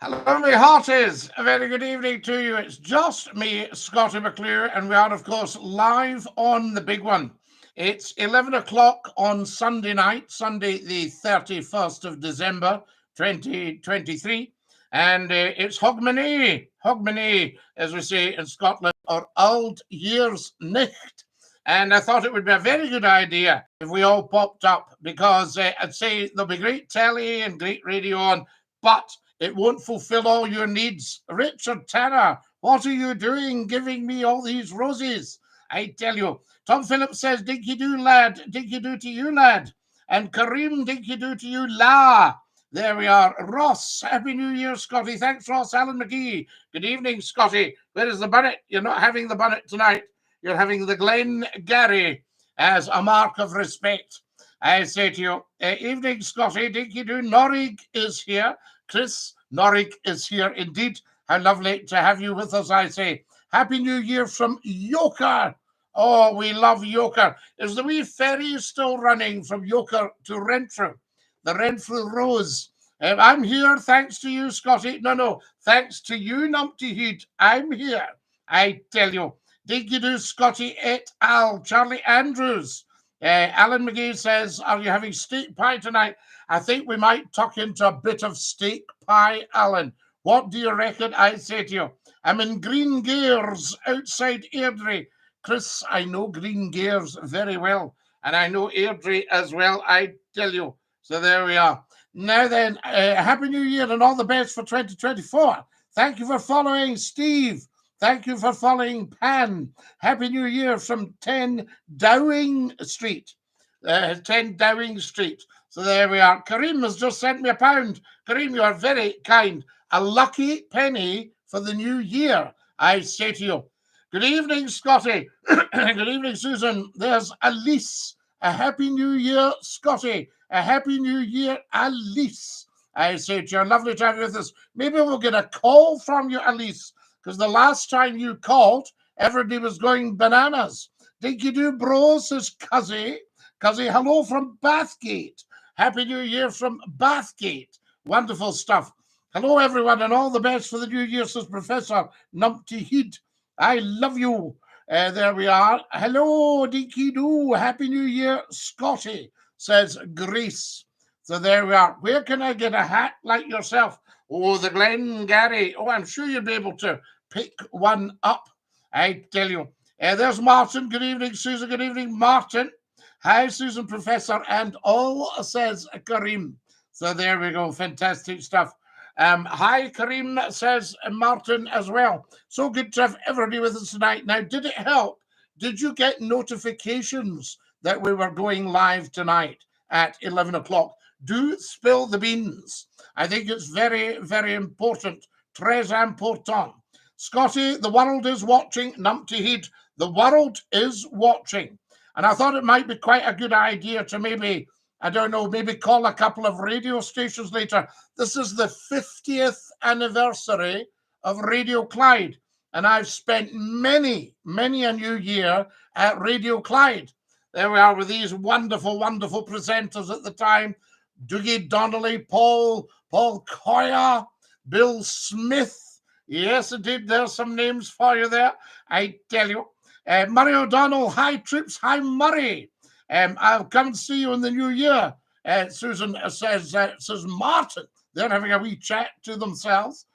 Hello, my hearties. A very good evening to you. It's just me, Scottie McCLUE, and we are, of course, live on the big one. It's 11 o'clock on Sunday night, Sunday the 31st of December, 2023, and it's Hogmanay, as we say in Scotland, or Old Year's Nicht. And I thought it would be a very good idea if we all popped up because I'd say there'll be great telly and great radio on, but it won't fulfill all your needs. Richard Tanner, what are you doing giving me all these roses? I tell you. Tom Phillips says, Dinky-Doo, lad. Dinky-Doo to you, lad. And Kareem, Dinky-Doo to you, la. There we are. Ross, Happy New Year, Scottie. Thanks, Ross. Alan McGee. Good evening, Scottie. Where is the bunnet? You're not having the bunnet tonight. You're having the Glengarry as a mark of respect. I say to you, evening, Scottie. Dinky-Doo. Norrig is here. Chris Norrig is here indeed. How lovely to have you with us, I say. Happy New Year from Yoker. Oh, we love Yoker. Is the wee ferry still running from Yoker to Renfrew? The Renfrew Rose. I'm here thanks to you, Scottie. No, thanks to you, Numpty Heed. I'm here. I tell you. Dinky-Doo, Scottie et al. Charlie Andrews. Alan McGee says, are you having steak pie tonight? I think we might tuck into a bit of steak pie, Alan. What do you reckon? I say to you, I'm in Green Gaires outside Airdrie. Chris, I know Green Gaires very well, and I know Airdrie as well, I tell you. So there we are. Now then, Happy New Year and all the best for 2024. Thank you for following, Steve. Thank you for following, Pan. Happy New Year from 10 Dowing Street. 10 Dowing Street. So there we are. Kareem has just sent me £1. Kareem, you are very kind. A lucky penny for the new year, I say to you. Good evening, Scottie. Good evening, Susan. There's Alice. A happy new year, Scottie. A happy new year, Alice. I say to you, lovely to have you with us. Maybe we'll get a call from you, Alice, because the last time you called, everybody was going bananas. Dinky-Doo bro, says Cuzzy. Cuzzy, hello from Bathgate. Happy New Year from Bathgate. Wonderful stuff. Hello, everyone, and all the best for the new year, says Professor Numpty Heed. I love you. There we are. Hello, Dinky-Doo. Happy New Year, Scottie, says Grace. So there we are. Where can I get a hat like yourself? Oh, the Glengarry. Oh, I'm sure you'll be able to pick one up. I tell you. There's Martin. Good evening, Susan. Good evening, Martin. Hi, Susan, Professor, and all, says Kareem. So there we go. Fantastic stuff. Hi, Kareem, says Martin as well. So good to have everybody with us tonight. Now, did it help? Did you get notifications that we were going live tonight at 11 o'clock? Do spill the beans. I think it's very, very important. Très important. Scottie, the world is watching. Numpty Heed, the world is watching. And I thought it might be quite a good idea to maybe, I don't know, maybe call a couple of radio stations later. This is the 50th anniversary of Radio Clyde. And I've spent many a new year at Radio Clyde. There we are with these wonderful, wonderful presenters at the time. Dougie Donnelly, Paul Coyer, Bill Smith. Yes, indeed, there's some names for you there, I tell you. Murray O'Donnell, hi, Trips, hi, Murray. I'll come and see you in the new year. Susan says Martin. They're having a wee chat to themselves.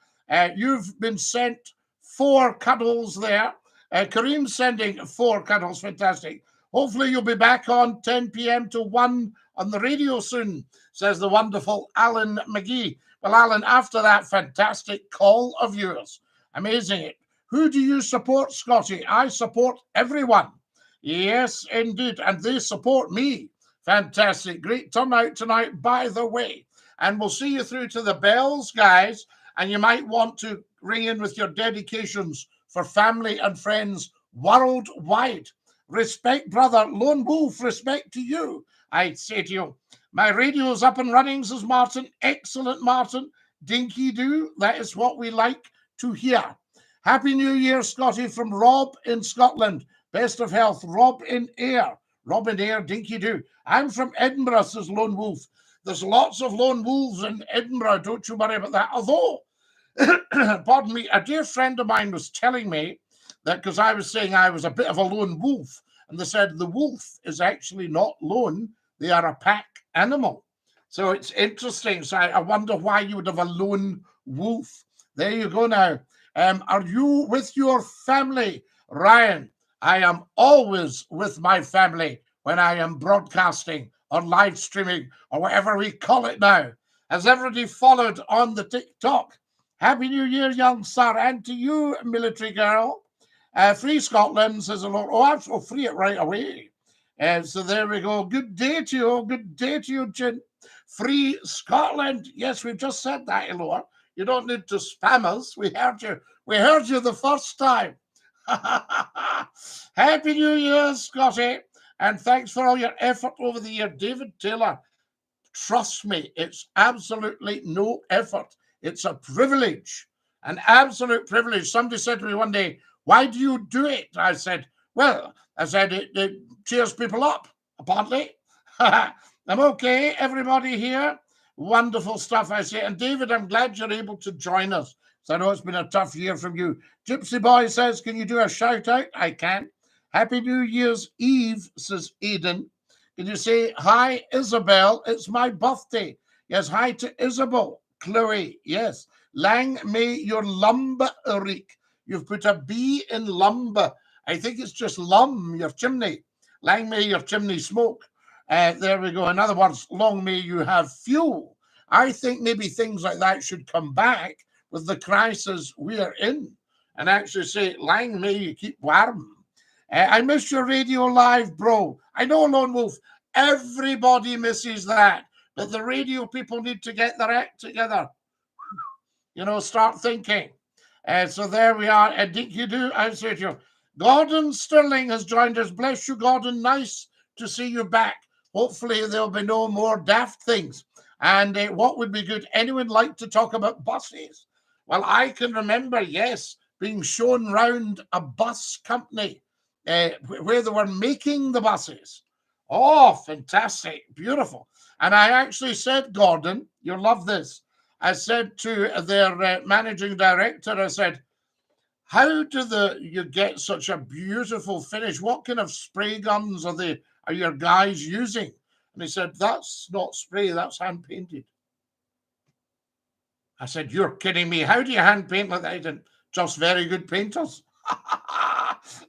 You've been sent 4 cuddles there. Kareem's sending 4 cuddles, fantastic. Hopefully you'll be back on 10 p.m. to 1 on the radio soon, says the wonderful Alan McGee. Well, Alan, after that fantastic call of yours, amazing it. Who do you support, Scottie? I support everyone. Yes, indeed. And they support me. Fantastic. Great turnout tonight, by the way. And we'll see you through to the bells, guys. And you might want to ring in with your dedications for family and friends worldwide. Respect, brother. Lone Wolf, respect to you. I'd say to you, my radio's up and running, says Martin. Excellent, Martin. Dinky-Doo, that is what we like to hear. Happy New Year, Scottie, from Rob in Scotland. Best of health, Rob in Ayr. Rob in Ayr, Dinky-Doo. I'm from Edinburgh, says Lone Wolf. There's lots of lone wolves in Edinburgh, don't you worry about that. Although, Pardon me, a dear friend of mine was telling me that because I was saying I was a bit of a lone wolf, and they said the wolf is actually not lone, they are a pack animal. So it's interesting. So I wonder why you would have a lone wolf. There you go now. Are you with your family, Ryan? I am always with my family when I am broadcasting or live streaming or whatever we call it now. Has everybody followed on the TikTok? Happy New Year, young sir, and to you, military girl. Free Scotland says a lot. Oh, I'm so free it right away. So there we go. Good day to you. Good day to you, Jin. Free Scotland. Yes, we've just said that, Elora. You don't need to spam us. We heard you. We heard you the first time. Happy New Year, Scotty. And thanks for all your effort over the year. David Taylor, trust me, it's absolutely no effort. It's a privilege, an absolute privilege. Somebody said to me one day, why do you do it? I said, well, it cheers people up, apparently. I'm okay, everybody here. Wonderful stuff, I say. And David, I'm glad you're able to join us. So I know it's been a tough year from you. Gypsy Boy says, can you do a shout out? I can. Happy New Year's Eve, says Eden. Can you say, hi, Isabel, it's my birthday. Yes, hi to Isabel. Chloe, yes. Lang may your lumber reek. You've put a B in lumber. I think it's just your chimney. Lang may your chimney smoke. There we go. In other words, long may you have fuel. I think maybe things like that should come back with the crisis we're in and actually say, Lang may you keep warm. I miss your radio live, bro. I know, Lone Wolf. Everybody misses that. But the radio people need to get their act together. You know, start thinking. So there we are. DINKY-DOO, I say to you. Gordon Sterling has joined us. Bless you, Gordon. Nice to see you back. Hopefully there'll be no more daft things. And what would be good? Anyone like to talk about buses? Well, I can remember, yes, being shown round a bus company where they were making the buses. Oh, fantastic. Beautiful. And I actually said, Gordon, you'll love this. I said to their managing director, I said, how do you get such a beautiful finish? What kind of spray guns are your guys using? And he said, that's not spray, that's hand painted. I said, you're kidding me. How do you hand paint like that? He didn't. Just very good painters.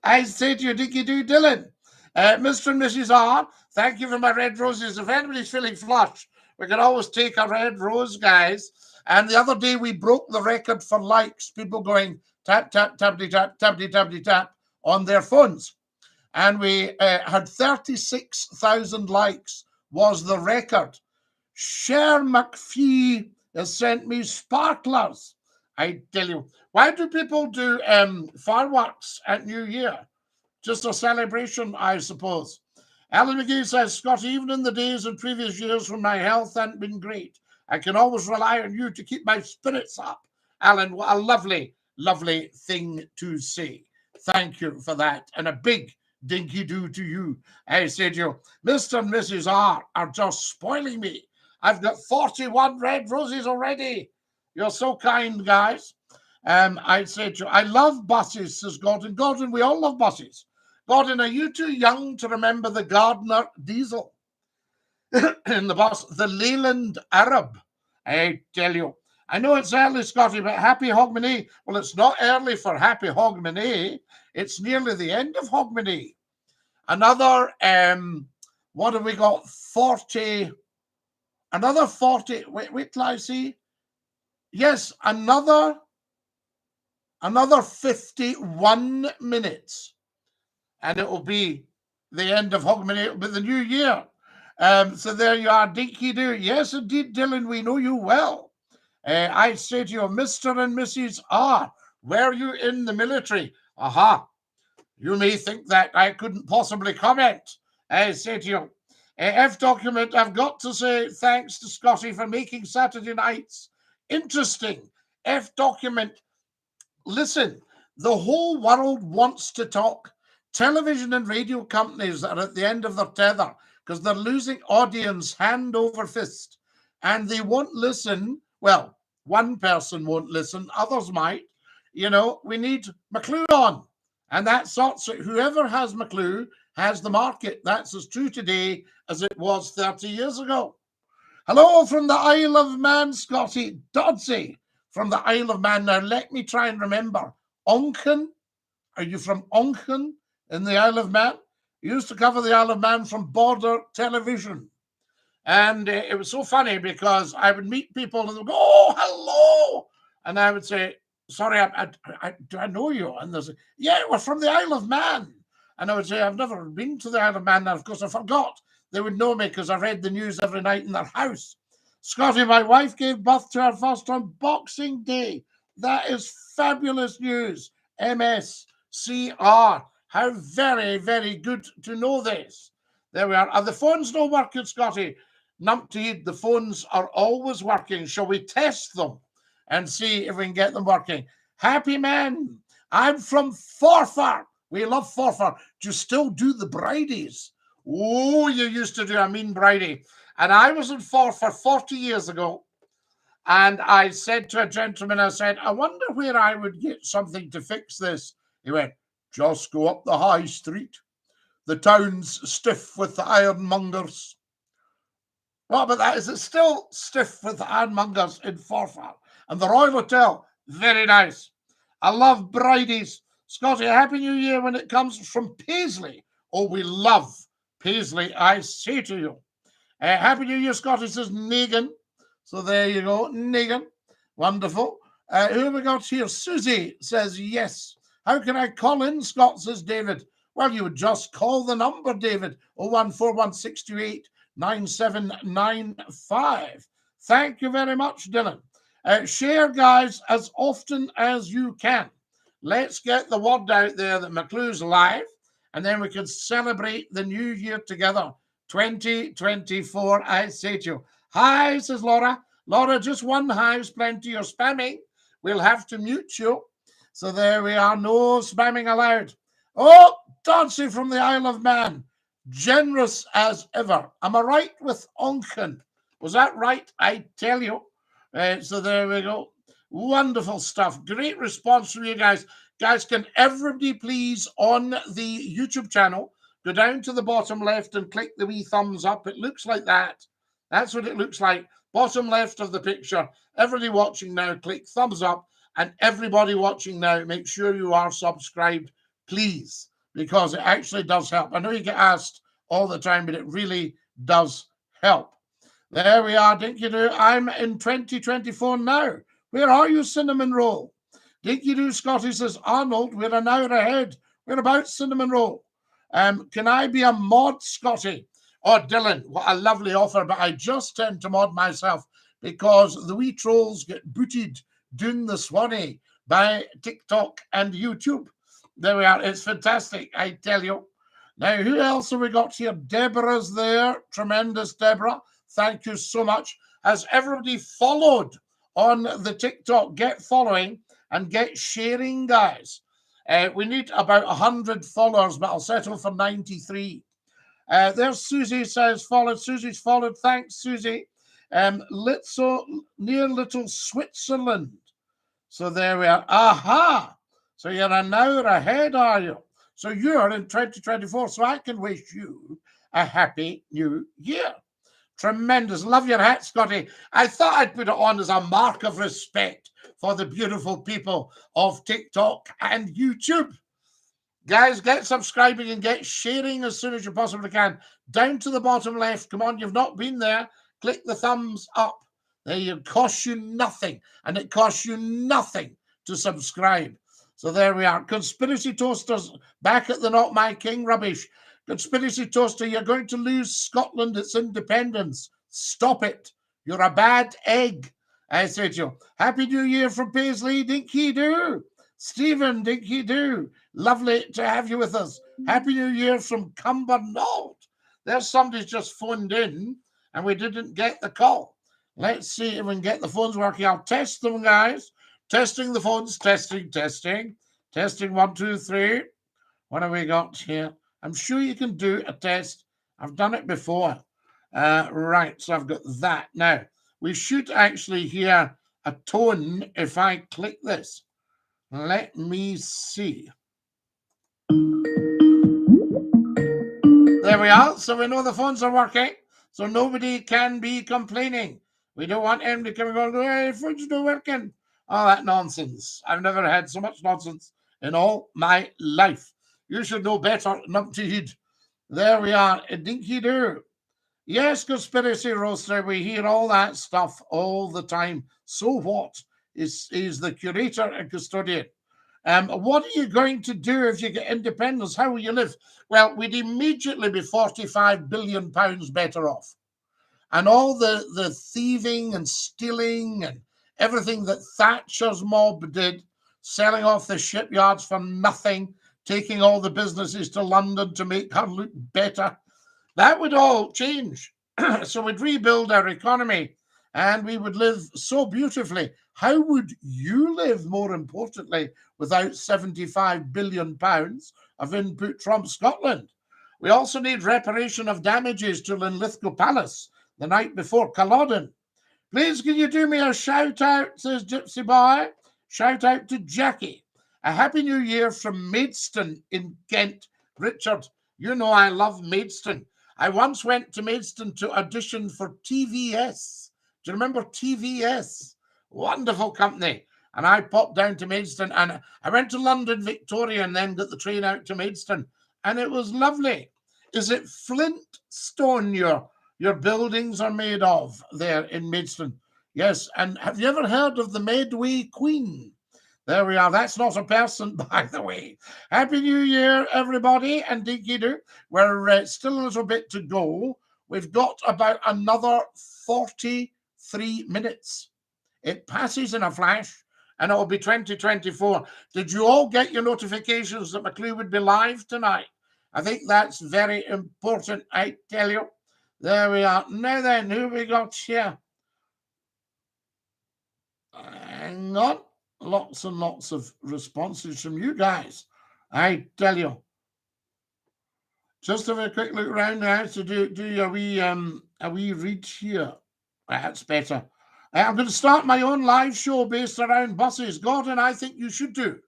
I said to you, DINKY-DOO, Dylan. Mr. and Mrs. R, thank you for my red roses. If anybody's feeling flush, we can always take a red rose, guys. And the other day we broke the record for likes, people going tap, tap, tappity, tap, tappity, tappity, tap on their phones. And we had 36,000 likes was the record. Cher McPhee has sent me sparklers. I tell you, why do people do fireworks at New Year? Just a celebration, I suppose. Alan McGee says, Scotty, even in the days and previous years when my health hadn't been great, I can always rely on you to keep my spirits up. Alan, what a lovely, lovely thing to say. Thank you for that. And a big DINKY-DOO to you. I said to you, Mr. and Mrs. R are just spoiling me. I've got 41 red roses already. You're so kind, guys. I said to you, I love buses, says Gordon. Gordon, we all love buses. Gordon, are you too young to remember the Gardner diesel in the bus, the Leyland Arab? I tell you, I know it's early, Scotty, but happy Hogmanay. Well, it's not early for happy Hogmanay. It's nearly the end of Hogmanay. Another, what have we got? 40, another 40, wait till I see. Yes, another 51 minutes. And it will be the end of Hogmanay. It will be the new year. So there you are, DINKY-DOO. Yes, indeed, Dylan, we know you well. I say to you, Mr. and Mrs. R, were you in the military? Aha. You may think that I couldn't possibly comment. I say to you, F document, I've got to say thanks to Scotty for making Saturday nights interesting. F document, listen, the whole world wants to talk. Television and radio companies are at the end of their tether because they're losing audience hand over fist, and they won't listen. Well, One person won't listen, others might. You know, we need McClue on. And that sorts it. Whoever has McClue has the market. That's as true today as it was 30 years ago. Hello from the Isle of Man, Scottie. Dodsey from the Isle of Man. Now, let me try and remember. Onken? Are you from Onken in the Isle of Man? You used to cover the Isle of Man from Border Television. And it was so funny because I would meet people and they would go, oh, hello. And I would say, sorry, do I know you? And they say, yeah, we're from the Isle of Man. And I would say, I've never been to the Isle of Man. And of course, I forgot. They would know me because I read the news every night in their house. Scottie, my wife gave birth to her first on Boxing Day. That is fabulous news. MSCR. How very, very good to know this. There we are. Are the phones not working, Scottie? Numpty, the phones are always working. Shall we test them and see if we can get them working? Happy man, I'm from Forfar. We love Forfar. Do you still do the Bridies? Oh, you used to do a mean Bridie. And I was in Forfar 40 years ago. And I said to a gentleman, I said, I wonder where I would get something to fix this. He went, just go up the high street. The town's stiff with the ironmongers. Well, but that is, it's still stiff with ironmongers in Forfar. And the Royal Hotel, very nice. I love Bridies. Scottie, a Happy New Year when it comes from Paisley. Oh, we love Paisley, I say to you. Happy New Year, Scottie, says Negan. So there you go, Negan. Wonderful. Who have we got here? Susie says yes. How can I call in, Scott, says David. Well, you would just call the number, David. 01416289795. Thank you very much, Dylan. Share, guys, as often as you can. Let's get the word out there that McCLUE'S live, and then we can celebrate the new year together. 2024, I say to you. Hi, says Laura. Laura, just one hi is plenty. You're spamming. We'll have to mute you. So there we are. No spamming allowed. Oh, Darcy from the Isle of Man. Generous as ever. Am I right with Onken? Was that right? I tell you. So there we go. Wonderful stuff. Great response from you guys. Guys, can everybody please on the YouTube channel go down to the bottom left and click the wee thumbs up? It looks like that. That's what it looks like. Bottom left of the picture. Everybody watching now, click thumbs up. And everybody watching now, make sure you are subscribed, please, because it actually does help. I know you get asked all the time, but it really does help. There we are, Dinky-Doo. I'm in 2024 now. Where are you, Cinnamon Roll? Dinky-Doo, Scottie says, Arnold, we're an hour ahead. We're about Cinnamon Roll. Can I be a mod, Scottie? Oh, Dylan, what a lovely offer, but I just tend to mod myself because the wee trolls get booted doing the Swanee by TikTok and YouTube. There we are. It's fantastic, I tell you. Now, who else have we got here? Deborah's there. Tremendous, Deborah. Thank you so much. Has everybody followed on the TikTok? Get following and get sharing, guys. We need about 100 followers, but I'll settle for 93. There's Susie says followed. Susie's followed. Thanks, Susie. Near Little Switzerland. So there we are. Aha! So you're an hour ahead, are you? So you're in 2024. So I can wish you a happy new year. Tremendous. Love your hat, Scottie. I thought I'd put it on as a mark of respect for the beautiful people of TikTok and YouTube. Guys, get subscribing and get sharing as soon as you possibly can. Down to the bottom left. Come on, you've not been there. Click the thumbs up. It costs you nothing, and it costs you nothing to subscribe. So there we are. Conspiracy Toasters back at the Not My King rubbish. Conspiracy Toaster, you're going to lose Scotland its independence. Stop it. You're a bad egg. I say to you, Happy New Year from Paisley, Dinky-Doo. Stephen, Dinky-Doo. Lovely to have you with us. Happy New Year from Cumbernauld. There's somebody's just phoned in, and we didn't get the call. Let's see if we can get the phones working. I'll test them, guys. Testing the phones. Testing. Testing 1, 2, 3. What have we got here? I'm sure you can do a test. I've done it before. Right, so I've got that. Now, we should actually hear a tone if I click this. Let me see. There we are. So we know the phones are working. So nobody can be complaining. We don't want anybody coming on, hey, phone's not working. All that nonsense. I've never had so much nonsense in all my life. You should know better not to heed. There we are. A dinky-doo. Yes, conspiracy roaster. We hear all that stuff all the time. So what? Is the curator and custodian? What are you going to do if you get independence? How will you live? Well, we'd immediately be £45 billion better off. And all the thieving and stealing and everything that Thatcher's mob did, selling off the shipyards for nothing, taking all the businesses to London to make her look better, that would all change. So we'd rebuild our economy and we would live so beautifully. How would you live, more importantly, without £75 billion of input from Scotland? We also need reparation of damages to Linlithgow Palace the night before Culloden. Please, can you do me a shout out, says Gypsy Boy. Shout out to Jackie. A happy new year from Maidstone in Kent. Richard, you know I love Maidstone. I once went to Maidstone to audition for TVS. Do you remember TVS? Wonderful company. And I popped down to Maidstone and I went to London Victoria and then got the train out to Maidstone. And it was lovely. Is it flint stone your buildings are made of there in Maidstone? Yes. And have you ever heard of the Medway Queen? There we are. That's not a person, by the way. Happy New Year, everybody, and dinky-doo. We're still a little bit to go. We've got about another 43 minutes. It passes in a flash, and it will be 2024. Did you all get your notifications that McClue would be live tonight? I think that's very important, I tell you. There we are. Now then, who we got here? Hang on. Lots and lots of responses from you guys, I tell you. Just have a quick look around now to do a wee read here. That's better. I'm going to start my own live show based around buses. Gordon, I think you should do.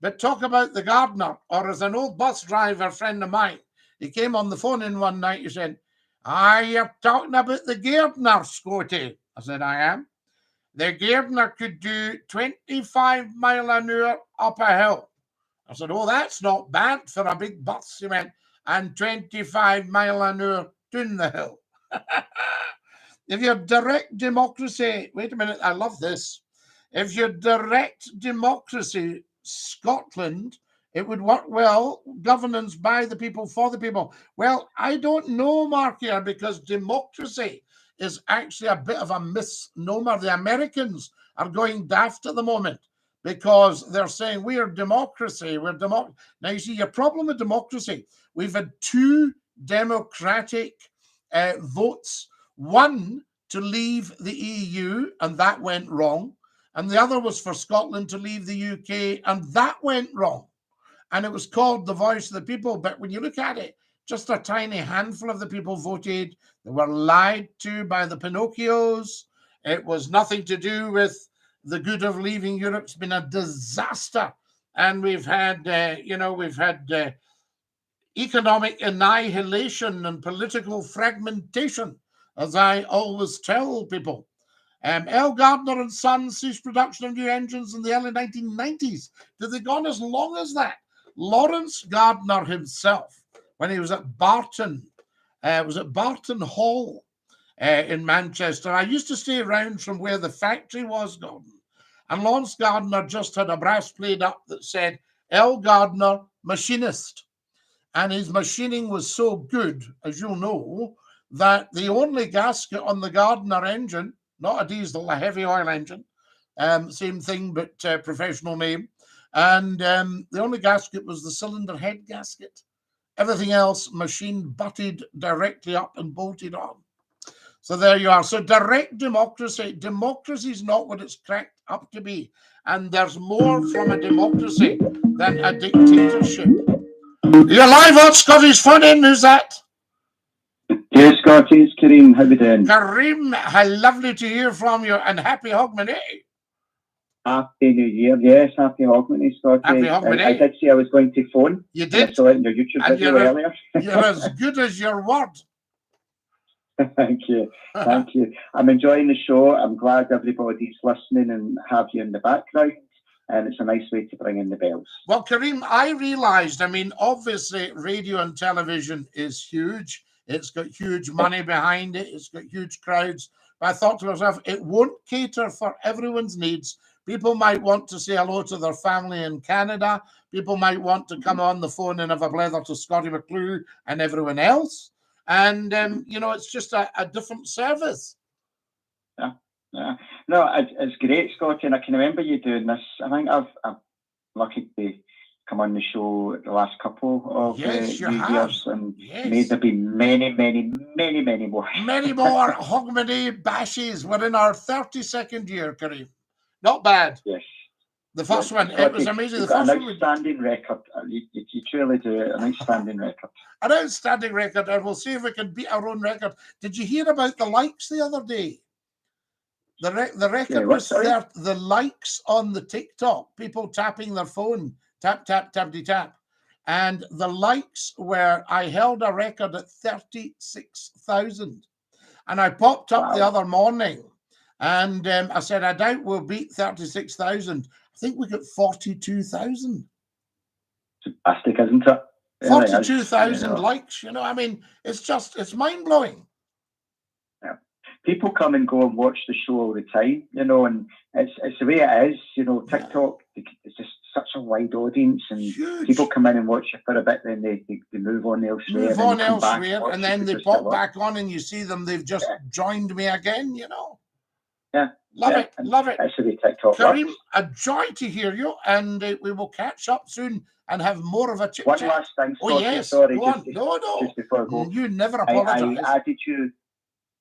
But talk about the gardener, or as an old bus driver friend of mine, he came on the phone in one night, he said, "Are you talking about the gardener, Scottie?" I said, "I am." The gardener could do 25 mile an hour up a hill. I said, "Oh, that's not bad for a big bus," he went, "and 25 mile an hour down the hill." If you're direct democracy, wait a minute, I love this. If you're direct democracy, Scotland, it would work well, governance by the people, for the people. Well, I don't know, Mark, here, because democracy is actually a bit of a misnomer. The Americans are going daft at the moment because they're saying we are democracy. Now, you see, your problem with democracy, we've had two democratic votes, one to leave the EU, and that went wrong. And the other was for Scotland to leave the UK, and that went wrong. And it was called the voice of the people. But when you look at it, just a tiny handful of the people voted. They were lied to by the Pinocchios. It was nothing to do with the good of leaving Europe. It's been a disaster. And we've had, economic annihilation and political fragmentation, as I always tell people. L. Gardner and Sons ceased production of new engines in the early 1990s. Did they go on as long as that? Lawrence Gardner himself, when he was at Barton, Barton Hall in Manchester. I used to stay around from where the factory was, Gordon. And Lawrence Gardner just had a brass plate up that said, L. Gardner, machinist. And his machining was so good, as you'll know, that the only gasket on the Gardner engine, not a diesel, a heavy oil engine, same thing, but professional name. And the only gasket was the cylinder head gasket. Everything else machine butted directly up and bolted on. So there you are. So direct democracy. Democracy is not what it's cracked up to be. And there's more from a democracy than a dictatorship. You're live on Scotty's Phone In. Who's that? Yes, Scottie, it's Kareem. How are you doing? Kareem, how lovely to hear from you, and happy Hogmanay. Happy New Year. Yes, happy HOGMANAY, Scottie. Happy HOGMANAY. I did say I was going to phone. You did. I saw it in your YouTube video earlier. You're as good as your word. Thank you. Thank you. I'm enjoying the show. I'm glad everybody's listening and have you in the background. And it's a nice way to bring in the bells. Well, Kareem, I realised, I mean, obviously radio and television is huge. It's got huge money behind it. It's got huge crowds. But I thought to myself, it won't cater for everyone's needs. People might want to say hello to their family in Canada. People might want to come on the phone and have a blether to Scottie McClue and everyone else. And, you know, it's just a different service. Yeah. Yeah. No, it's great, Scottie, and I can remember you doing this. I think I'm lucky to come on the show the last couple of years, and may there be many, many, many, many more. Many more HOGMANAY bashes. We're in our 32nd year, Kareem. Not bad. Yes. The first one, Scottie, it was amazing. The first an outstanding record. You truly do. An outstanding record. An outstanding record, and we'll see if we can beat our own record. Did you hear about the likes the other day? The record was the likes on the TikTok, people tapping their phone, tap, tap, tappity, tap. And the likes were, I held a record at 36,000. And I popped up the other morning and I said, I doubt we'll beat 36,000. I think we got 42,000. Fantastic, isn't it? 42,000 likes, you know, I mean, it's mind-blowing. People come and go and watch the show all the time, you know, and it's the way it is, you know. TikTok, it's just such a wide audience, and people come in and watch it for a bit, then they move on elsewhere. And then they pop back on, and you see them. They've just joined me again, you know. Yeah, love it. That's the way TikTok Kareem, works. a joy to hear you, and we will catch up soon and have more of a chit chat. One last thing, Scottie, yes, sorry, just before I go. You never apologise. I added you.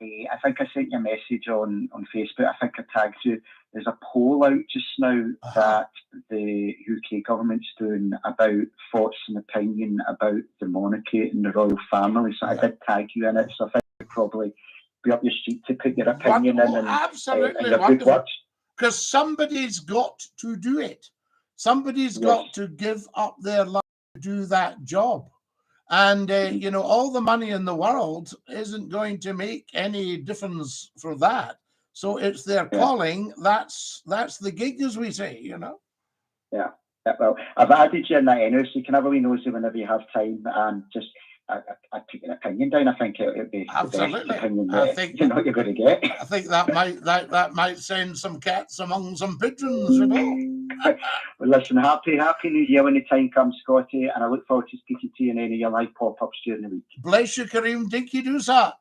I think I sent you a message on Facebook. I think I tagged you. There's a poll out just now that the UK government's doing about thoughts and opinion about the monarchy and the royal family. So I did tag you in it. So I think you'd probably be up your street to put your opinion in. And, absolutely and wonderful. Because somebody's got to do it. Somebody's got to give up their life to do that job. And, you know, all the money in the world isn't going to make any difference for that. So it's their calling. That's the gig, as we say, you know. Yeah. Well, I've added you in that anyway, so you can have a wee nosy whenever you have time, and just I put your opinion down. I think it would be absolutely the best opinion that you know you're going to get. I think that might send some cats among some pigeons, you know. Well, listen, happy New Year when the time comes, Scottie, and I look forward to speaking to you in any of your live pop-ups during the week. Bless you, Kareem. Dinky-Doo, sir.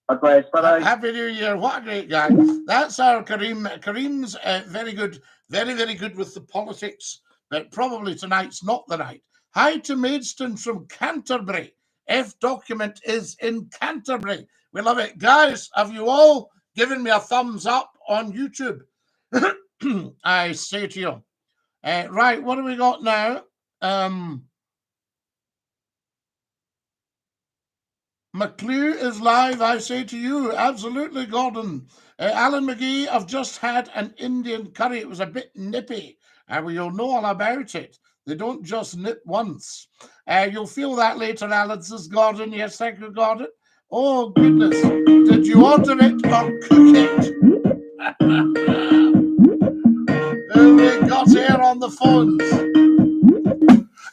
God bless. Bye-bye. Happy New Year. What a great guy. That's our Kareem. Kareem's very good, very, very good with the politics, but probably tonight's not the night. Hi to Maidstone from Canterbury. F document is in Canterbury. We love it. Guys, have you all given me a thumbs up on YouTube? I say to you. Right, what do we got now? McClue is live, I say to you. Absolutely, Gordon. Alan McGee, I've just had an Indian curry. It was a bit nippy, and we'll know all about it. They don't just nip once. You'll feel that later, Alan, says Gordon. Yes, thank you, Gordon. Oh, goodness. Did you order it or cook it? Who we got here on the phones?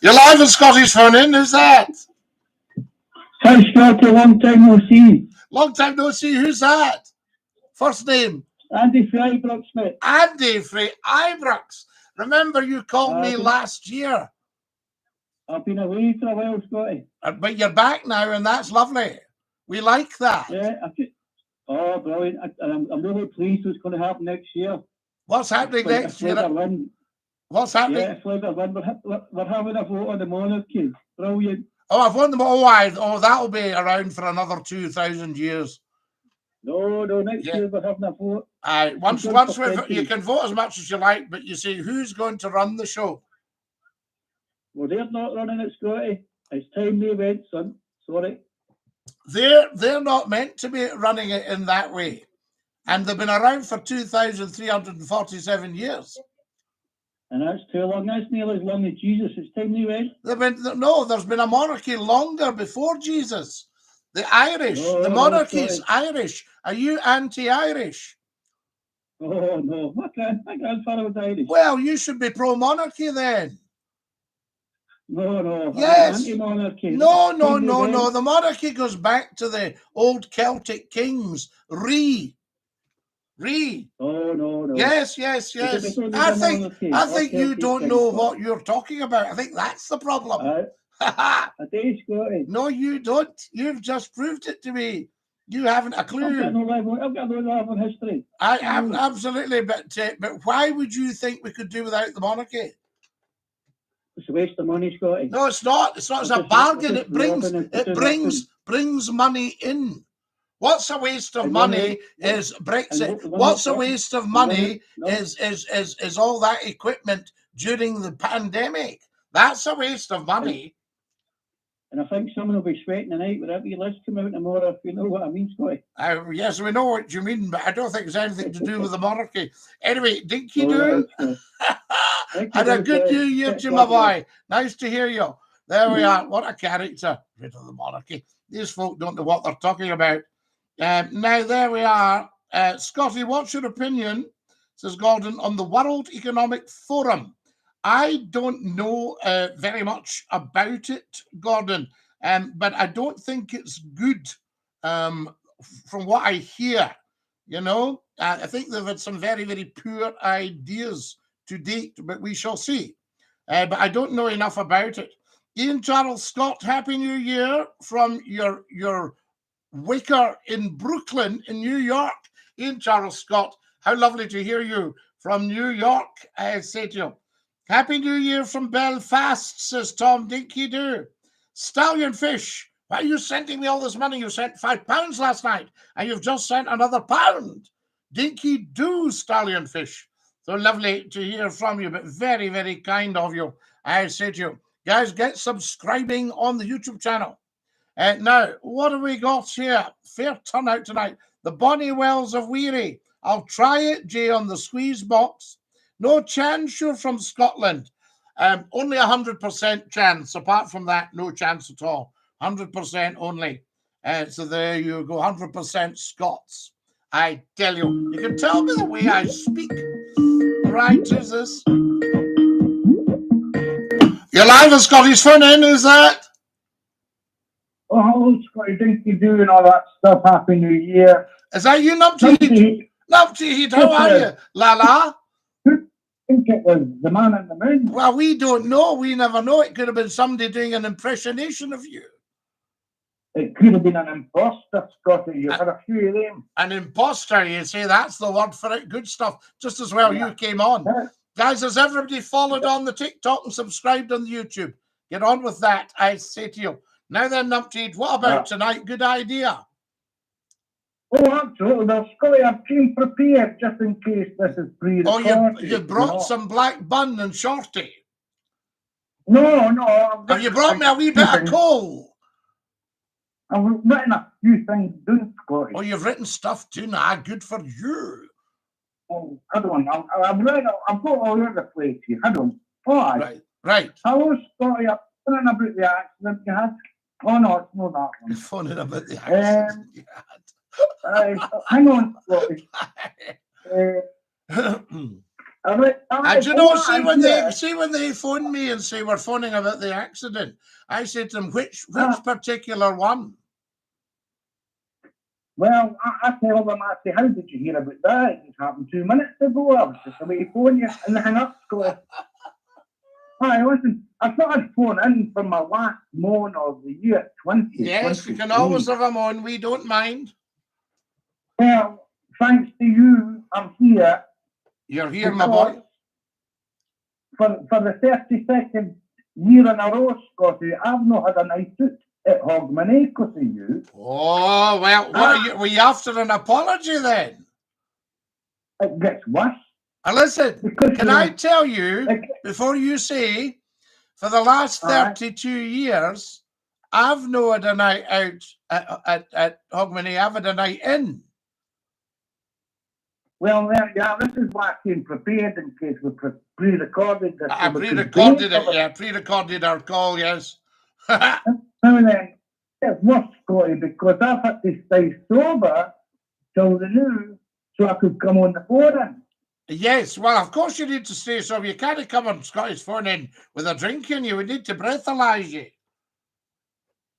You're live on Scotty's phone in, who's that? Hi, Scottie, long time no see. Long time no see, who's that? First name? Andy Freybrooks, mate. Andy Freybrooks. Remember, you called me last year. I've been away for a while, Scottie. But you're back now, and that's lovely. We like that. Yeah, oh, brilliant. I'm really pleased what's going to happen next year. What's happening next year? What's happening? Yeah, we're having a vote on the monarchy. Brilliant. Oh, I've won them all. Oh, that'll be around for another 2,000 years. No, next year we're having a vote. Once you can vote as much as you like, but you see, who's going to run the show? Well, they're not running it, Scottie. It's time they went, son. Sorry. They're not meant to be running it in that way. and they've been around for 2,347 years. And that's too long. That's nearly as long as Jesus. It's time they went. No, there's been a monarchy longer before Jesus. The Irish, the monarchy is Irish. Are you anti-Irish? Oh, no. My grandfather was Irish. Well, you should be pro-monarchy then. No. Yes. Anti-monarchy. No. The monarchy goes back to the old Celtic kings. Oh, no. Yes. I think you don't know what you're talking about. I think that's the problem. I do, Scotty. No, you don't. You've just proved it to me. You haven't a clue. I've got no level in history. Absolutely, but why would you think we could do without the monarchy? It's a waste of money, Scotty. No, it's not. It's not. It's a bargain. It brings money in. What's a waste of money is Brexit. What's a waste of money is all that equipment during the pandemic. That's a waste of money. And I think someone will be sweating tonight with every list come out tomorrow, if you know what I mean, Scotty. Yes, we know what you mean, but I don't think it's anything to do with the monarchy. Anyway, Dinky-Doo, and a good new year to my boy. Nice to hear you. There we are. What a character. Rid of the monarchy. These folk don't know what they're talking about. Now, there we are. Scotty, what's your opinion, says Gordon, on the World Economic Forum? I don't know very much about it, Gordon, but I don't think it's good from what I hear. You know, I think they've had some very, very poor ideas to date, but we shall see. But I don't know enough about it. Ian Charles Scott, Happy New Year from your Wicker in Brooklyn, in New York. Ian Charles Scott, how lovely to hear you from New York, I say to you. Happy New Year from Belfast, says Tom Dinky-Doo. Stallion Fish, why are you sending me all this money? You sent £5 last night, and you've just sent another £1. Dinky-Doo, Stallion Fish. So lovely to hear from you, but very, very kind of you, I say to you. Guys, get subscribing on the YouTube channel. Now, what have we got here? Fair turnout tonight. The Bonnie Wells of Weary. I'll try it, Jay, on the squeeze box. No chance you're from Scotland. Only 100% chance. Apart from that, no chance at all. 100% only. So there you go, 100% Scots. I tell you. You can tell me the way I speak. Right, who's this? You're live on Scotty's phone in, is that? Oh, hello, Scotty, Dinky-Doo and all that stuff. Happy New Year. Is that you, Numpty? Numpty, how are you? La? I think it was the man in the moon. Well, we don't know. We never know. It could have been somebody doing an impersonation of you. It could have been an imposter, Scotty. You've had a few of them. An imposter, you say? That's the word for it. Good stuff. Just as well you came on. Guys, has everybody followed on the TikTok and subscribed on the YouTube? Get on with that, I say to you. Now then, Numpty, what about tonight? Good idea. Oh, absolutely. Well, Scotty, I've came prepared just in case this is pre-recorded. Oh, you brought some black bun and shorty. No. Have you brought me a wee bit of coal? I've written a few things down, Scotty. Oh, you've written stuff too now. Good for you. Oh, I don't know. I've got all over the place here. I don't. Oh, right. Hello, Scotty. I'm phoning about the accident you had. Oh, no, it's not that one. You're phoning about the accident you had. Hang on, Scotty. And you know, see when they phone me and say we're phoning about the accident, I say to them, which particular one? Well, I tell them, I say, how did you hear about that? It just happened 2 minutes ago. I was just away to phone you and hang up, Scotty. Hi, listen, I thought I'd phone in for my last moan of the year 2023. Yes, you can always have a moan. We don't mind. Well, thanks to you, I'm here. You're here, my boy. For the 32nd year in a row, Scotty, I've not had a night out at HOGMANAY because of you. Oh, well, were you after an apology then? It gets worse. Listen, can I tell you, before you say, for the last 32 years, I've not had a night out at HOGMANAY, I've had a night in. Well, yeah, this is why I came prepared in case we pre-recorded this. I so we could pre-recorded date it, yeah. Pre-recorded our call, yes. Now then, it's worse, Scotty, because I've had to stay sober till the new so I could come on the phone. Yes, well, of course you need to stay sober. You can't come on Scotty's phone in with a drink in you. We need to breathalyze you.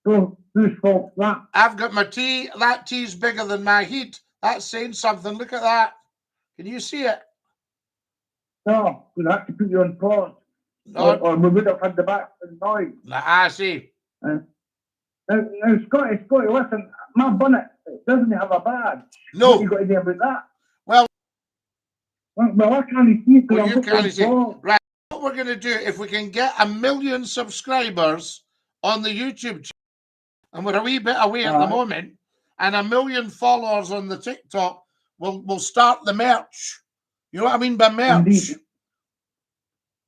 So whose fault's that? I've got my tea. That tea's bigger than my heat. That's saying something. Look at that. Can you see it? No, we'll have to put you on pause. No. Or we would have had the background noise. I see. Now, Scotty, listen, my bonnet doesn't have a badge. No. What you got to do about that? Well, I can't see because you can't see. Right. What we're going to do, if we can get 1 million subscribers on the YouTube channel, and we're a wee bit away at the moment, and 1 million followers on the TikTok, we'll start the merch. You know what I mean by merch? Indeed.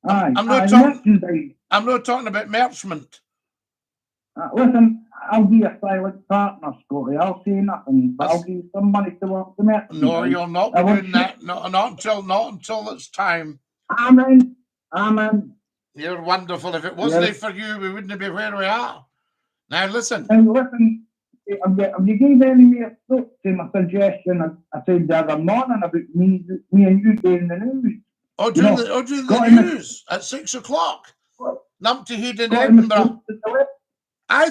I'm not talking about merchment. Listen, I'll be a silent partner, Scotty. I'll say nothing, but I'll give you some money to work the merch. No, you'll not be doing that. Not until it's time. Amen. You're wonderful. If it wasn't for you, we wouldn't be where we are. Now listen. And listen, if you gave any more thought to my suggestion, I said the other morning about me and you doing the news. Doing the news at 6 o'clock. Numpty Head in Edinburgh. I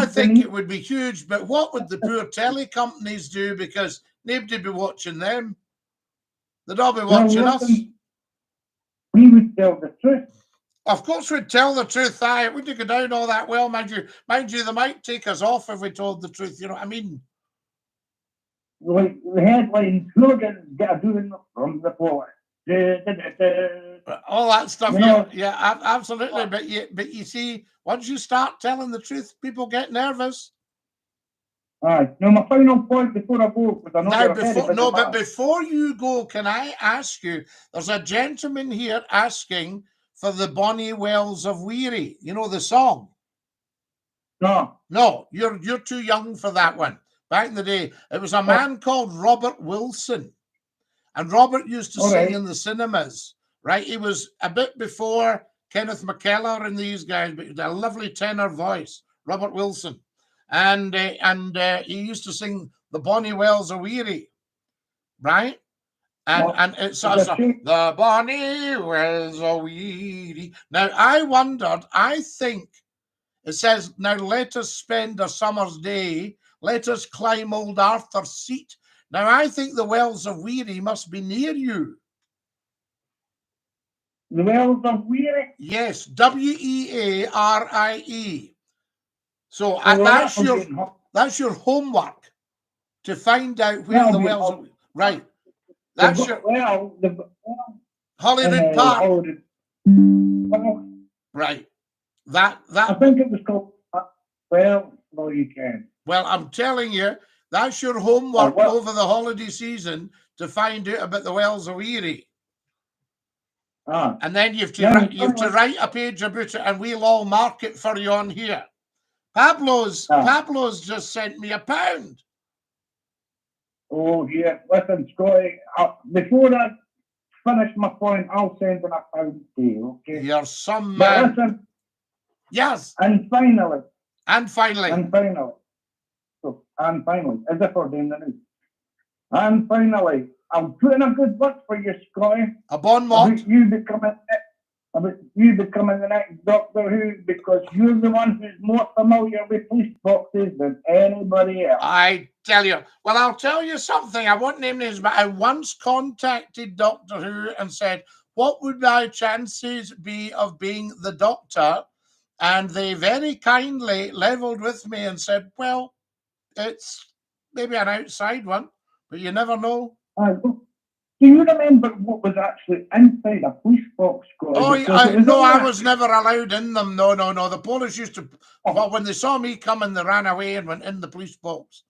think it would be huge, but what would the poor telly companies do? Because nobody'd be watching them. They'd all be watching us. We would tell the truth. Of course we'd tell the truth. It wouldn't go down all that well, mind you. Mind you, they might take us off if we told the truth, you know what I mean? Like the headline, hooligans get doing from the floor. All that stuff, yeah, absolutely. But you see, once you start telling the truth, people get nervous. Now, my final point before I go, but before you go, can I ask you? There's a gentleman here asking for the Bonnie Wells of Weary. You know the song? No, you're too young for that one. Back in the day, it was a man called Robert Wilson. And Robert used to sing in the cinemas, right? He was a bit before Kenneth McKellar and these guys, but he had a lovely tenor voice, Robert Wilson. And he used to sing the Bonnie Wells of Weary, right? And it's the Bonnie Wells of Weary. Now, I think it says, now let us spend a summer's day, let us climb old Arthur's seat. Now, I think the Wells of Weary must be near you. The Wells of Weary? Yes, Wearie. So that's your homework to find out where the Wells of Weary. Right. That's your Holyrood Park. Right. I think it was called you can. Well, I'm telling you, that's your homework over the holiday season to find out about the Wells of Weary. And then you have to write a page about it, and we'll all mark it for you on here. Pablo's just sent me £1. Oh, yeah. Listen, Scotty, before I finish my point, I'll send in £1 to you, okay? You're some man. Listen, yes. And finally, as if we're doing the news. And finally, I'm putting a good word for you, Scotty. A bon mot. About you becoming the next Doctor Who, because you're the one who's more familiar with police boxes than anybody else. I tell you. Well, I'll tell you something. I won't name names, but I once contacted Doctor Who and said, what would my chances be of being the Doctor? And they very kindly leveled with me and said, well, it's maybe an outside one, but you never know. Do you remember what was actually inside a police box, Scotty? I was never allowed in them. No. The Polish used to, well, when they saw me coming, they ran away and went in the police box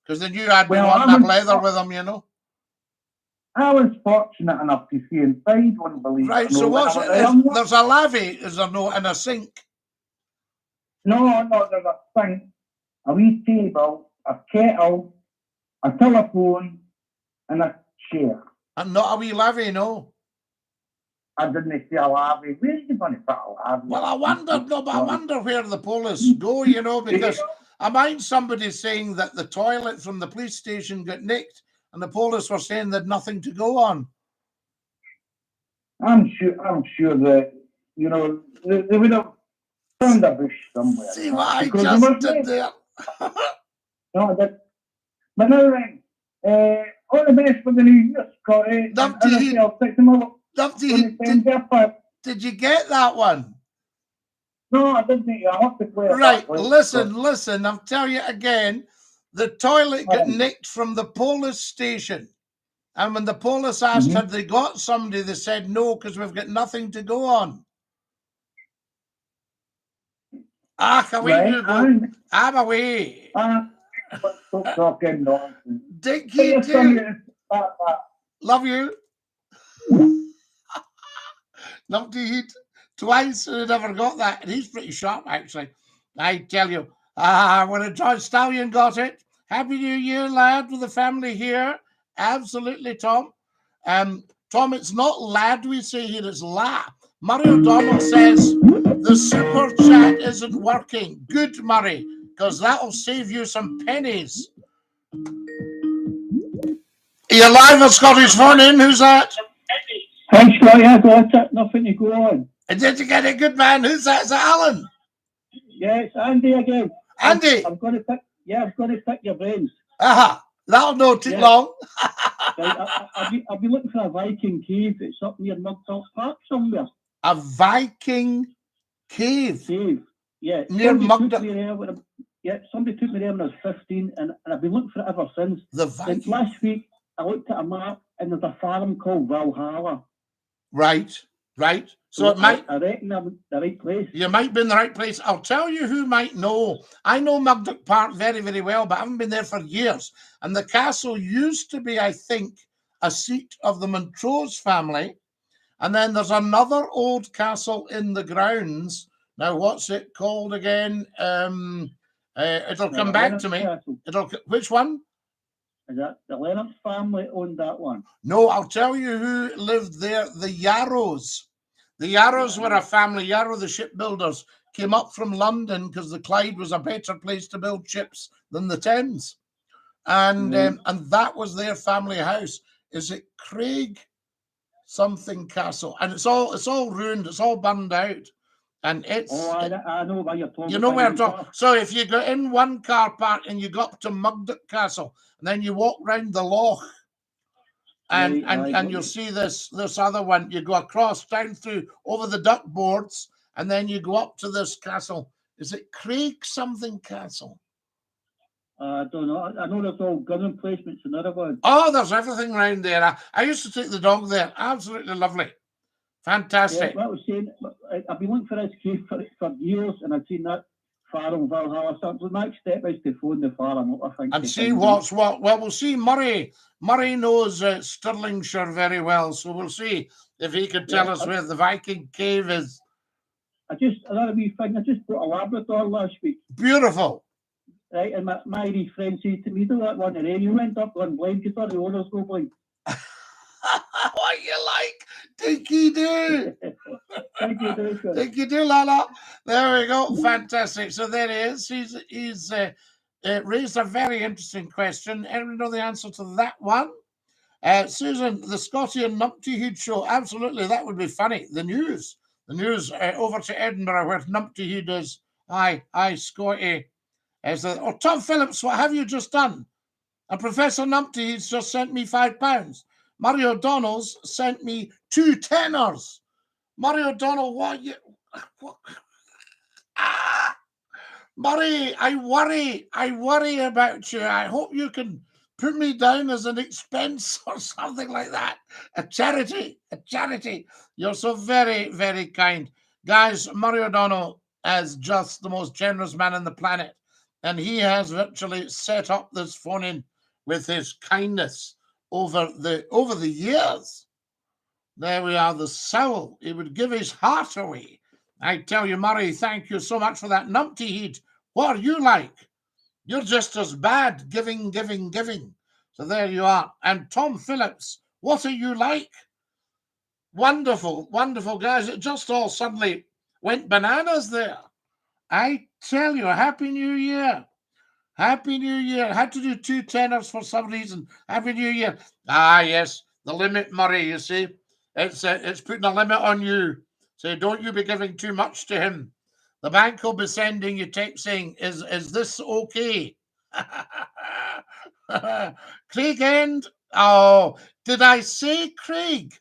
because they knew I'd be wanting a blether with them, you know. I was fortunate enough to see inside one, believe it. Right, so there's a lavvy, is there no, and a sink? No, there's a sink, a wee table, a kettle, a telephone, and a chair. And not a wee lavvy, no. I didn't see a lavvy. Where are you going to put a lavvy? Well, I wonder where the police go, you know, because I mind somebody saying that the toilet from the police station got nicked and the police were saying they'd nothing to go on. I'm sure that, you know, they would have found a bush somewhere. See what I Because just did there? No, that. But now, all the best for the new year, Scottie. Did you get that one? No, I didn't. I have to play it. Right, listen, I'll tell you again. The toilet got nicked from the police station. And when the police asked had they got somebody, they said no, because we've got nothing to go on. Away you go. I'm away. Stop talking nonsense. Dinky-Doo. Love you. Numpty Heat. Twice and I never got that. And he's pretty sharp, actually. I tell you. When a John Stallion got it. Happy New Year, lad, with the family here. Absolutely, Tom. Tom, it's not lad we say here, it's la. Murray O'Donnell says the super chat isn't working. Good, Murray, because that'll save you some pennies. You're live on Scottish Phone In. Who's that? Thanks, Scottie. I got it. Nothing to go on. Did you get it, good man? Who's that? Is that Alan? Yeah, it's Andy again. Andy? I'm going to pick. Yeah, I'm going to pick your brains. Aha. That'll not take long. Right, I've been looking for a Viking cave. It's up near Mugdock Park somewhere. A Viking cave? Yeah. Near Mugdock? Yeah, somebody took me there when I was 15, and I've been looking for it ever since. The Viking? Like last week, I looked at a map, and there's a farm called Valhalla. Right. So it might... I reckon I'm in the right place. You might be in the right place. I'll tell you who might know. I know Mugdock Park very, very well, but I haven't been there for years. And the castle used to be, I think, a seat of the Montrose family. And then there's another old castle in the grounds. Now, what's it called again? It'll come back to me. Which one? Is that the Leonard family owned that one? No, I'll tell you who lived there. The Yarrows. The Yarrows were a family. Yarrow, the shipbuilders, came up from London because the Clyde was a better place to build ships than the Thames. And that was their family house. Is it Craig something Castle? And it's all ruined. It's all burned out. And it's... Oh, I know where you're talking. You know where I'm talking. So if you go in one car park and you go up to Mugdock Castle, and then you walk round the loch, and you'll see this other one. You go across down through over the duck boards, and then you go up to this castle. Is it Craig something Castle? I don't know. I know there's all gun emplacements and other ones. Oh, there's everything around there. I used to take the dog there. Absolutely lovely. Fantastic. Yeah, what I was saying, I've been looking for this cave for years, and I've seen that farm Valhalla. So the next step is to phone the farm. I think. And see what's what. Well, we'll see. Murray knows Stirlingshire very well, so we'll see if he can tell us where the Viking cave is. Another wee thing. I just bought a Labrador last week. Beautiful. Right, and my Irish friend said to me, "Do that one today. You went up going blind. You thought the owners go blind." What you like? Dinky-Doo. Dinky-Doo, Lala. There we go. Fantastic. So there he is. He's raised a very interesting question. Anyone know the answer to that one? Susan, the Scottie and Numpty Head show. Absolutely. That would be funny. The news over to Edinburgh where Numpty Head is. Aye, Scottie. Tom Phillips, what have you just done? And Professor Numpty Head's just sent me £5. Murray O'Donnell's sent me 2 tenors. Murray O'Donnell, what? Murray, I worry about you. I hope you can put me down as an expense or something like that. A charity. You're so very, very kind. Guys, Murray O'Donnell is just the most generous man on the planet. And he has virtually set up this phone-in with his kindness over the years. There we are, the soul. He would give his heart away. I tell you, Murray, thank you so much for that. Numpty Head, what are you like? You're just as bad, giving. So there you are. And Tom Phillips, What are you like? Wonderful, wonderful, guys. It just all suddenly went bananas there. I tell you, Happy New Year. Happy New Year. Had to do 2 tenors for some reason. Happy New Year. Ah, yes, the limit, Murray, you see. It's putting a limit on you. So don't you be giving too much to him. The bank will be sending you text saying, is this okay? Craig End. Oh, did I say Craig?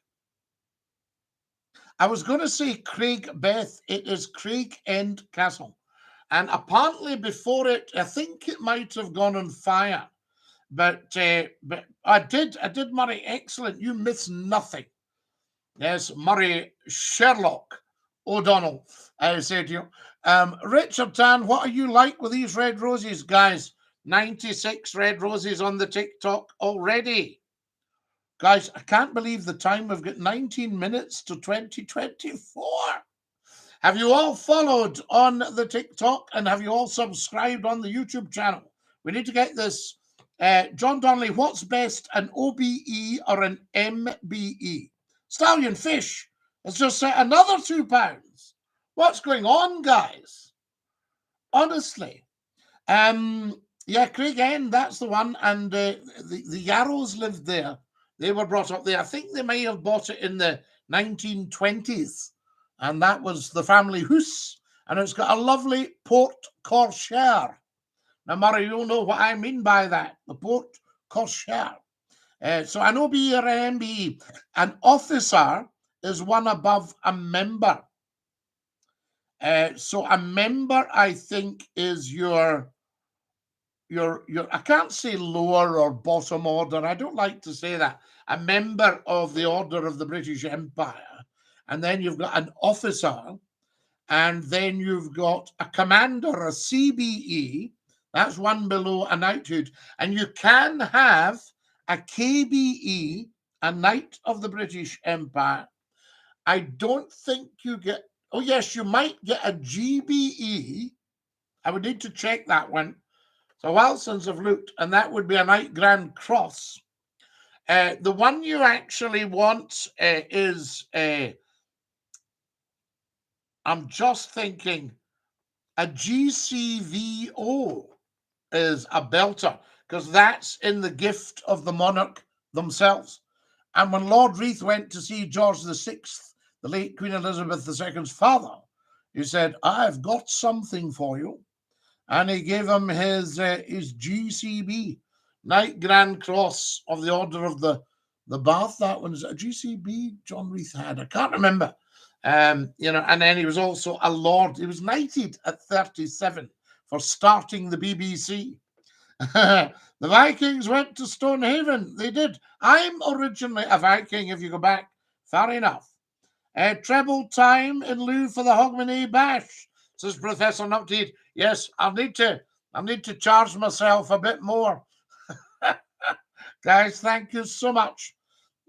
I was going to say Craig Beth. It is Craig End Castle. And apparently before it, I think it might have gone on fire. But I did, Murray. Excellent. You miss nothing. Yes, Murray Sherlock O'Donnell, I said to you. Richard Tan, what are you like with these red roses, guys? 96 red roses on the TikTok already. Guys, I can't believe the time. We've got 19 minutes to 2024. Have you all followed on the TikTok and have you all subscribed on the YouTube channel? We need to get this. John Donnelly, what's best, an OBE or an MBE? Stallion Fish has just set another £2. What's going on, guys? Honestly. Yeah, Craig End, that's the one. And the Yarrows lived there. They were brought up there. I think they may have bought it in the 1920s. And that was the family house. And it's got a lovely porte cochere. Now, Murray, you'll know what I mean by that. The porte cochere. So an OB or an MBE. An officer is one above a member. So a member, I think, is your I can't say lower or bottom order. I don't like to say that. A member of the Order of the British Empire. And then you've got an officer. And then you've got a commander, a CBE. That's one below a knighthood. And you can have a KBE, a Knight of the British Empire. I don't think you get... Oh, yes, you might get a GBE. I would need to check that one. So Wilsons have looked, and that would be a Knight Grand Cross. The one you actually want is, I'm just thinking, a GCVO is a belter, because that's in the gift of the monarch themselves. And when Lord Reith went to see George VI, the late Queen Elizabeth II's father, he said, I've got something for you. And he gave him his GCB, Knight Grand Cross of the Order of the Bath. That one's a GCB John Reith had. I can't remember. You know, and then he was also a lord. He was knighted at 37 for starting the BBC. The Vikings went to Stonehaven. They did. I'm originally a Viking, if you go back far enough. Treble time in lieu for the Hogmanay bash, says Professor Nupteed. Yes, I'll need to charge myself a bit more. Guys, thank you so much.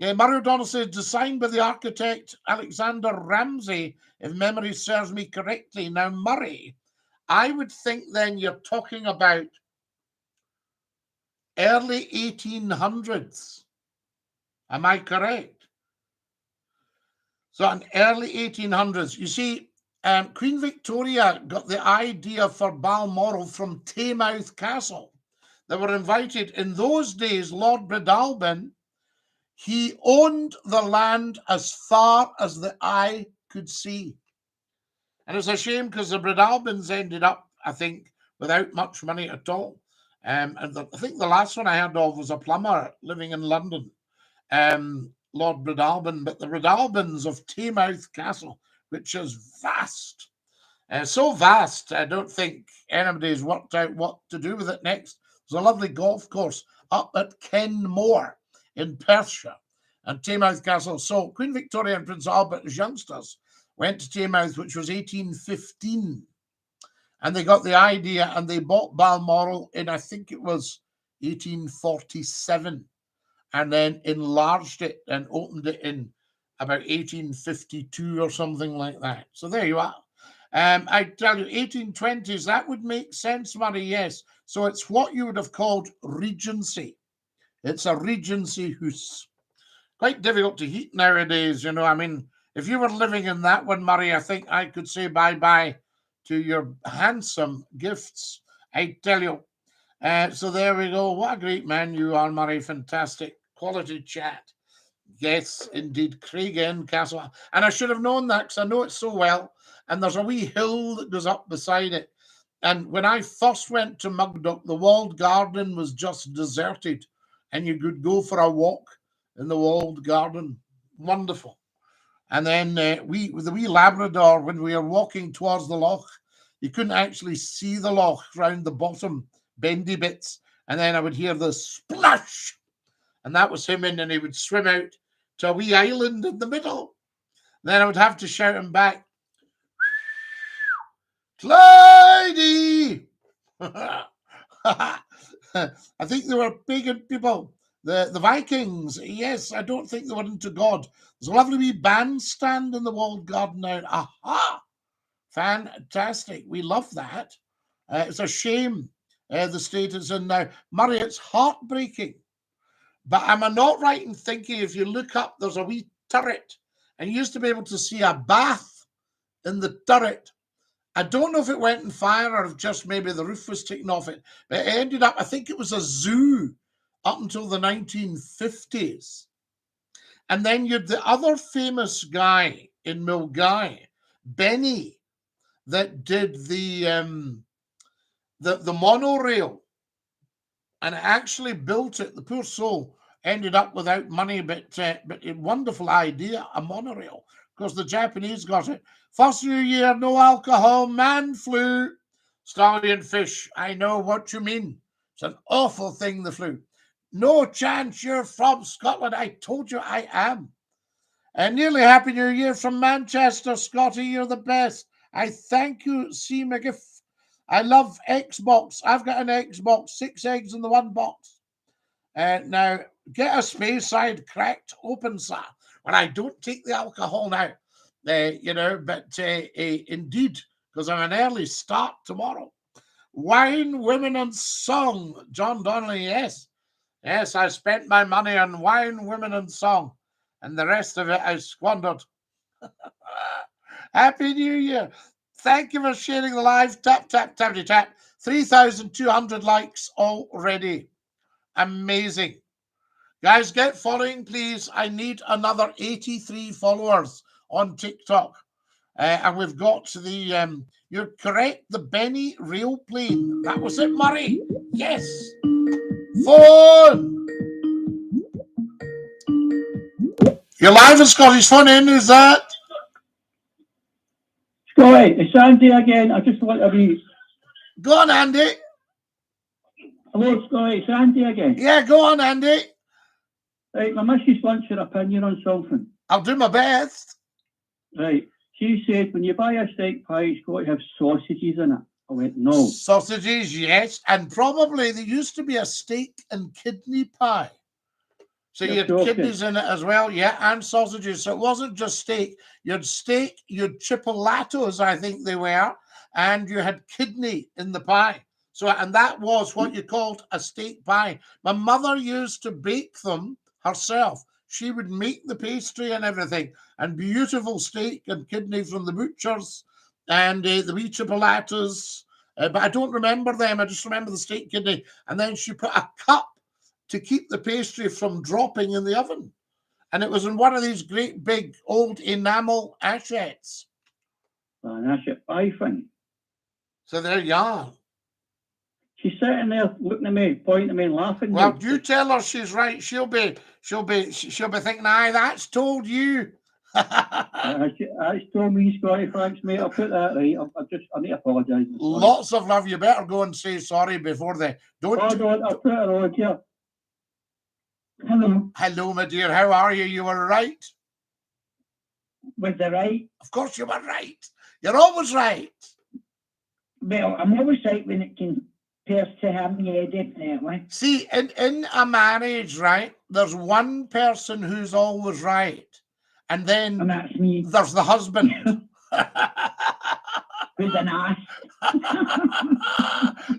Murray O'Donnell says, designed by the architect Alexander Ramsay, if memory serves me correctly. Now, Murray, I would think then you're talking about early 1800s. Am I correct? So, in early 1800s. You see, Queen Victoria got the idea for Balmoral from Taymouth Castle. They were invited. In those days, Lord Breadalbane, he owned the land as far as the eye could see. And it's a shame because the Breadalbanes ended up, I think, without much money at all. And I think the last one I heard of was a plumber living in London, Lord Breadalbane. But the Breadalbanes of Taymouth Castle, which is vast, so vast, I don't think anybody's worked out what to do with it next. There's a lovely golf course up at Kenmore in Perthshire and Taymouth Castle. So Queen Victoria and Prince Albert as youngsters went to Taymouth, which was 1815. And they got the idea and they bought Balmoral in, I think it was 1847, and then enlarged it and opened it in about 1852 or something like that. So there you are. I tell you, 1820s, that would make sense, Murray, yes. So it's what you would have called Regency. It's a Regency house. quite difficult to heat nowadays, you know. I mean, if you were living in that one, Murray, I think I could say bye-bye to your handsome gifts, I tell you. So there we go. What a great man you are, Murray. Fantastic. Quality chat. Yes, indeed. Craig Castle. And I should have known that because I know it so well. And there's a wee hill that goes up beside it. And when I first went to Mugdock, the walled garden was just deserted. And you could go for a walk in the walled garden. Wonderful. And then with the wee Labrador, when we were walking towards the loch, you couldn't actually see the loch round the bottom bendy bits. And then I would hear the splash. And that was him in, and he would swim out to a wee island in the middle. Then I would have to shout him back, Clydie! I think they were pagan people. The Vikings, yes, I don't think they were into God. There's a lovely wee bandstand in the walled garden now. Aha! Fantastic. We love that. It's a shame the state is in now. Murray, it's heartbreaking. But am I not right in thinking if you look up, there's a wee turret, and you used to be able to see a bath in the turret. I don't know if it went in fire or if just maybe the roof was taken off it, but it ended up, I think it was a zoo up until the 1950s. And then you had the other famous guy in Milgai, Benny, that did the monorail and actually built it. The poor soul ended up without money, but a wonderful idea, a monorail. Of course, the Japanese got it. First New Year, no alcohol, man flu, stallion fish. I know what you mean. It's an awful thing, the flu. No chance you're from Scotland. I told you I am. And nearly Happy New Year from Manchester, Scottie. You're the best. I thank you, C. McGiff. I love Xbox. I've got an Xbox, 6 eggs in the one box. Now, get a space side cracked open, sir. When I don't take the alcohol now, you know, but indeed, because I'm an early start tomorrow. Wine, women, and song. John Donnelly, yes. Yes, I spent my money on wine, women, and song, and the rest of it I squandered. Happy New Year. Thank you for sharing the live. Tap, tap, tappity, tap. 3,200 likes already. Amazing. Guys, get following, please. I need another 83 followers on TikTok. And we've got the, you're correct, the Benny rail plane. That was it, Murray. Yes. Phone. You're live at Scotty's Phone In, is that? Scotty, it's Andy again. I just want to be... Go on, Andy. Hello, Scotty, it's Andy again. Yeah, go on, Andy. Right, my missus wants your opinion on something. I'll do my best. Right, she said when you buy a steak pie, it's got to have sausages in it. I went, no. Sausages, yes. And probably there used to be a steak and kidney pie. So you had kidneys in it as well, yeah, and sausages. So it wasn't just steak. You had steak, you had chipolatos, I think they were, and you had kidney in the pie. So, and that was what you called a steak pie. My mother used to bake them herself. She would make the pastry and everything, and beautiful steak and kidney from the butchers, and the wee chipolatas. But I don't remember them. I just remember the steak kidney. And then she put a cup to keep the pastry from dropping in the oven. And it was in one of these great big old enamel ashettes. An ashet pie thing. So there you are. She's sitting there looking at me, pointing at me and laughing. Well, you tell her she's right. She'll be thinking, aye, that's told you. That's told me, Scotty. Thanks, mate. I'll put that right. I need to apologise. Lots of love. You better go and say sorry before they don't. Hold on, I'll put it on here. Hello. Hello, my dear. How are you? You were right. Was I right? Of course you were right. You're always right. Well, I'm always right when it compares to him, yeah, definitely. See, in a marriage, right, there's one person who's always right. And then And that's me. there's the husband. Who's an ass?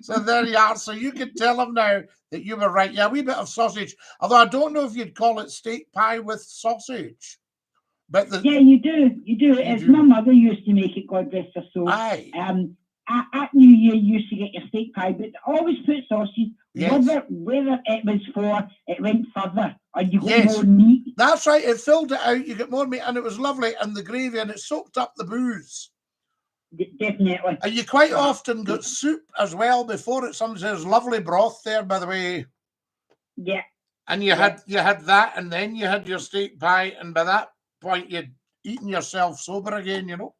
So there you are. So you can tell him now that you were right. Yeah, a wee bit of sausage. Although I don't know if you'd call it steak pie with sausage. But Yeah, you do. You do. As my mother used to make it, God rest her soul. Aye. At New Year, you used to get your steak pie, but always put sausage. Yes. Whether it was for, it went further, or you got Yes. more meat. That's right. It filled it out. You get more meat, and it was lovely. And the gravy, and it soaked up the booze. Definitely. And you quite often got soup as well before it. Sometimes there's lovely broth there, by the way. Yeah. And you had that, and then you had your steak pie, and by that point you'd eaten yourself sober again, you know.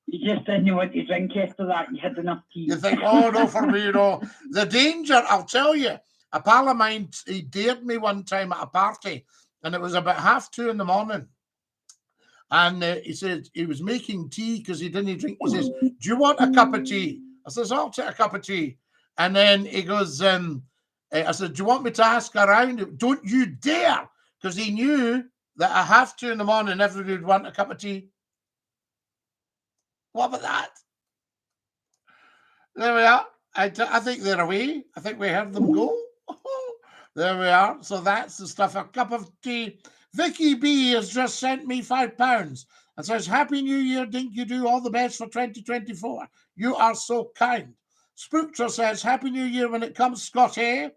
You just didn't want to drink after that. You had enough tea. You think, oh no, for me, no. The danger, I'll tell you. A pal of mine, he dared me one time at a party, and it was about 2:30 in the morning. And he said he was making tea because he didn't drink. He says, do you want a cup of tea? I says, I'll take a cup of tea. And then he goes, I said, do you want me to ask around? Don't you dare. Because he knew that at 2:30 in the morning, everybody would want a cup of tea. What about that? There we are. I think they're away. I think we heard them go. There we are. So that's the stuff. A cup of tea. Vicky B has just sent me £5 and says, Happy New Year, Dinky-Doo. All the best for 2024. You are so kind. Spookter says, Happy New Year when it comes, Scottie.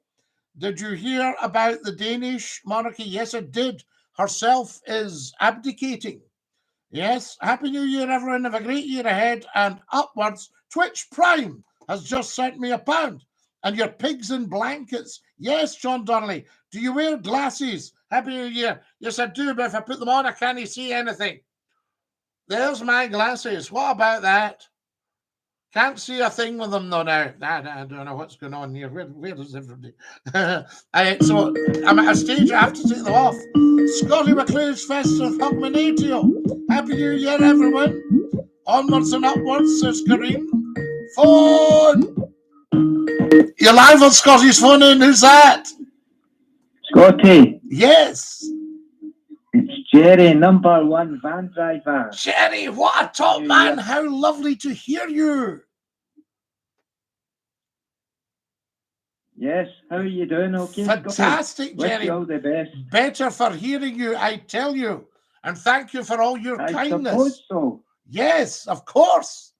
Did you hear about the Danish monarchy? Yes, I did. Herself is abdicating. Yes. Happy New Year, everyone. Have a great year ahead and upwards. Twitch Prime has just sent me £1. And your pigs in blankets. Yes, John Donnelly. Do you wear glasses? Happy New Year. Yes, I do, but if I put them on, I can't see anything. There's my glasses. What about that? Can't see a thing with them though now. I don't know what's going on here. Where is everybody? So I'm at a stage I have to take them off. Scottie McCLUE'S Festive HOGMANAY. Happy New Year, everyone. Onwards and upwards, says Kareem. Phone! You're live on Scottie's phone in. Who's that? Scottie. Yes. It's Jerry, #1 van driver. Jerry, what a top man. How lovely to hear you. Yes, how are you doing? Okay, fantastic, Scottie? Jerry. Wish you all the best. Better for hearing you, I tell you. And thank you for all your kindness. I suppose so. Yes, of course.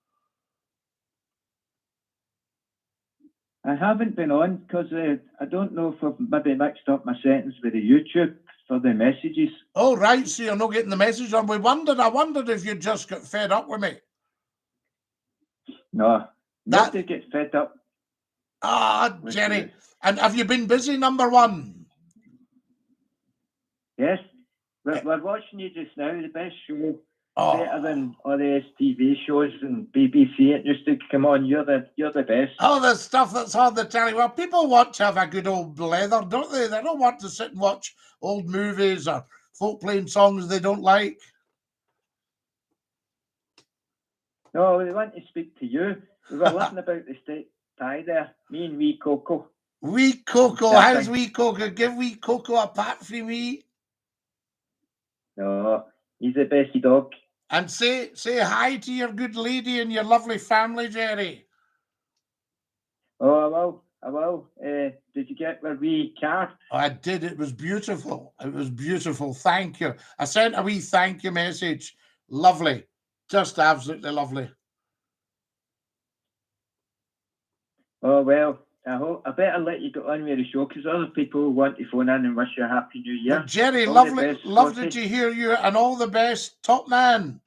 I haven't been on because I don't know if I've maybe mixed up my settings with the YouTube for the messages. Oh, right, so you're not getting the message on. I wondered if you just got fed up with me. No, nobody gets fed up. Ah, Jerry. And have you been busy, #1? Yes, we're watching you just now, the best show. Oh. Better than all the STV shows and BBC. It used to come on. You're the best. Oh, the stuff that's on the telly. Well, people want to have a good old blather, don't they? They don't want to sit and watch old movies or folk playing songs they don't like. No, we want to speak to you. We were laughing about the steak pie there. Me and wee Coco. Wee Coco, how's wee Coco? Give wee Coco a pat for me. No, he's the best dog. And say hi to your good lady and your lovely family, Jerry. Oh, I will. Did you get my wee card? Oh, I did. It was beautiful. It was beautiful. Thank you. I sent a wee thank you message. Lovely. Just absolutely lovely. Oh, well, I better let you get on with the show because other people want to phone in and wish you a happy new year. Well, Jerry, all lovely to hear you and all the best. Top man.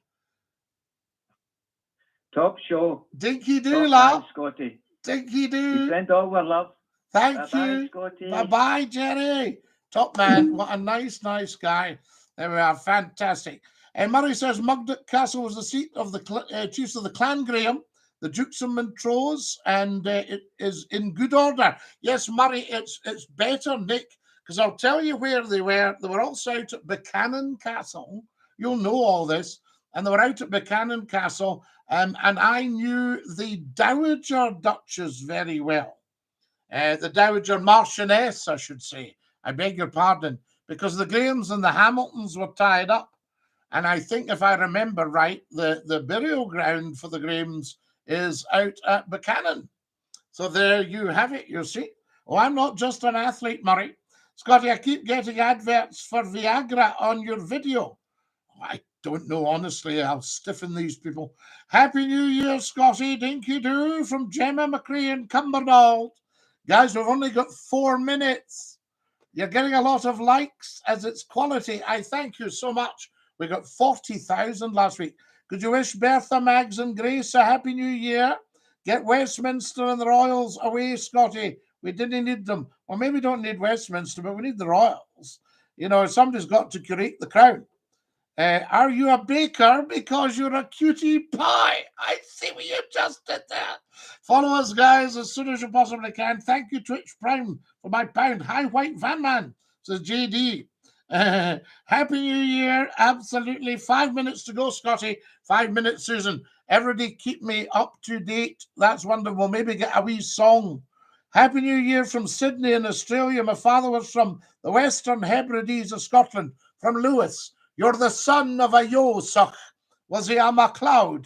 Top show. Dinky-Doo, love. Scottie. Dinky-Doo. You send all our love. Thank Bye-bye, you. Scottie. Bye-bye, Jerry. Top man. What a nice guy. There we are. Fantastic. And Murray says Mugdock Castle was the seat of the chiefs of the Clan Graham, the Dukes and Montrose, and it is in good order. Yes, Murray, it's better, Nick, because I'll tell you where they were. They were also out at Buchanan Castle. You'll know all this. And they were out at Buchanan Castle, and I knew the Dowager Duchess very well. The Dowager Marchioness, I should say. I beg your pardon, because the Grahams and the Hamiltons were tied up. And I think, if I remember right, the burial ground for the Grahams is out at Buchanan. So there you have it, you see. Oh, I'm not just an athlete, Murray. Scottie, I keep getting adverts for Viagra on your video. I don't know, honestly. I'll stiffen these people. Happy New Year, Scottie. Dinky-Doo from Gemma McCree in Cumbernauld. Guys, we've only got 4 minutes. You're getting a lot of likes as it's quality. I thank you so much. We got 40,000 last week. Could you wish Bertha, Mags and Grace a Happy New Year? Get Westminster and the Royals away, Scottie. We didn't need them. Well, maybe we don't need Westminster, but we need the Royals. You know, somebody's got to curate the crown. Are you a baker because you're a cutie pie? I see what you just did there. Follow us, guys, as soon as you possibly can. Thank you, Twitch Prime, for my pound. Hi, White Van Man, says JD. Happy New Year. Absolutely. 5 minutes to go, Scottie. 5 minutes, Susan. Everybody keep me up to date. That's wonderful. We'll maybe get a wee song. Happy New Year from Sydney in Australia. My father was from the Western Hebrides of Scotland, from Lewis. You're the son of a Yosach. Was he a McLeod?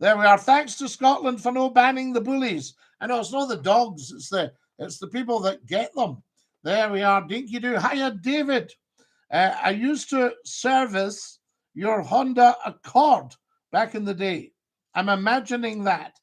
There we are. Thanks to Scotland for no banning the bullies. I know it's not the dogs, it's the people that get them. There we are. Dinky-Doo. Hiya, David. I used to service your Honda Accord back in the day. I'm imagining that.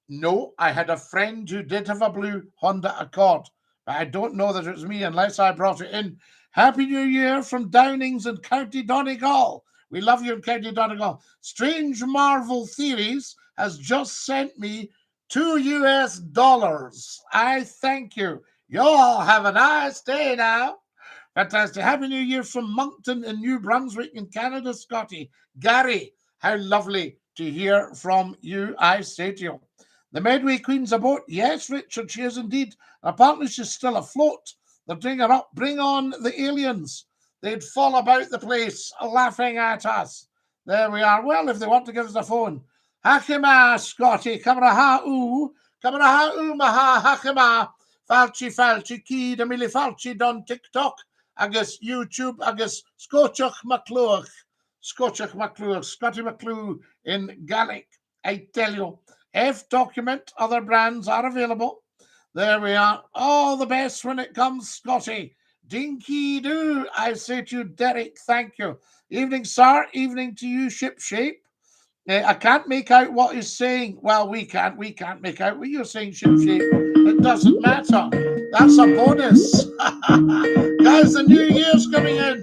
No, I had a friend who did have a blue Honda Accord, but I don't know that it was me unless I brought it in. Happy New Year from Downings in County Donegal. We love you in County Donegal. Strange Marvel Theories has just sent me $2. I thank you. You all have a nice day now. Fantastic. Happy New Year from Moncton in New Brunswick in Canada, Scottie. Gary, how lovely to hear from you, I say to you. The Medway Queen's aboard. Yes, Richard, she is indeed. Apparently she's still afloat. They're doing her up. Bring on the aliens. They'd fall about the place laughing at us. There we are. Well, if they want to give us a phone. Hakima, Scottie. Kamaraha-oo. Kamaraha-oo, maha, hakima. Falchi, key, Emily Falchi, don TikTok. Agus YouTube, agus SCOTTIE McCLUE. SCOTTIE McCLUE. Scottie McClue in Gaelic. I tell you. F Document, other brands are available. There we are. All the best when it comes, Scottie. Dinky-Doo, I say to you, Derek, thank you. Evening, sir. Evening to you, Shipshape. I can't make out what he's saying. Well, we can't make out what you're saying, Shipshape. It doesn't matter. That's a bonus. Guys, the new year's coming in.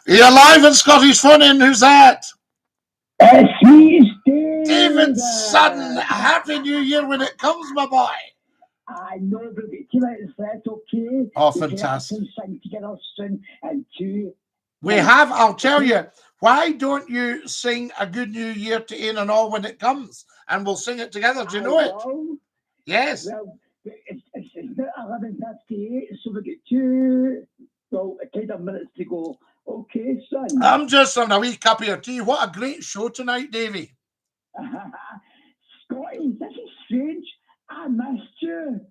You're live in Scottie's Phone In. Who's that? It's me, David's son. Happy New Year when it comes, my boy. I know, but that's okay. Oh, fantastic. We can sing together soon and two. We have, I'll tell you, why don't you sing a good New Year to In and All when it comes? And we'll sing it together. Do you know it? Yes. Well, it's 11:58, so we get two, well, a kind of minutes to go. Okay, son. I'm just on a wee cup of your tea. What a great show tonight, Davy. Scottie, this is strange. I missed you.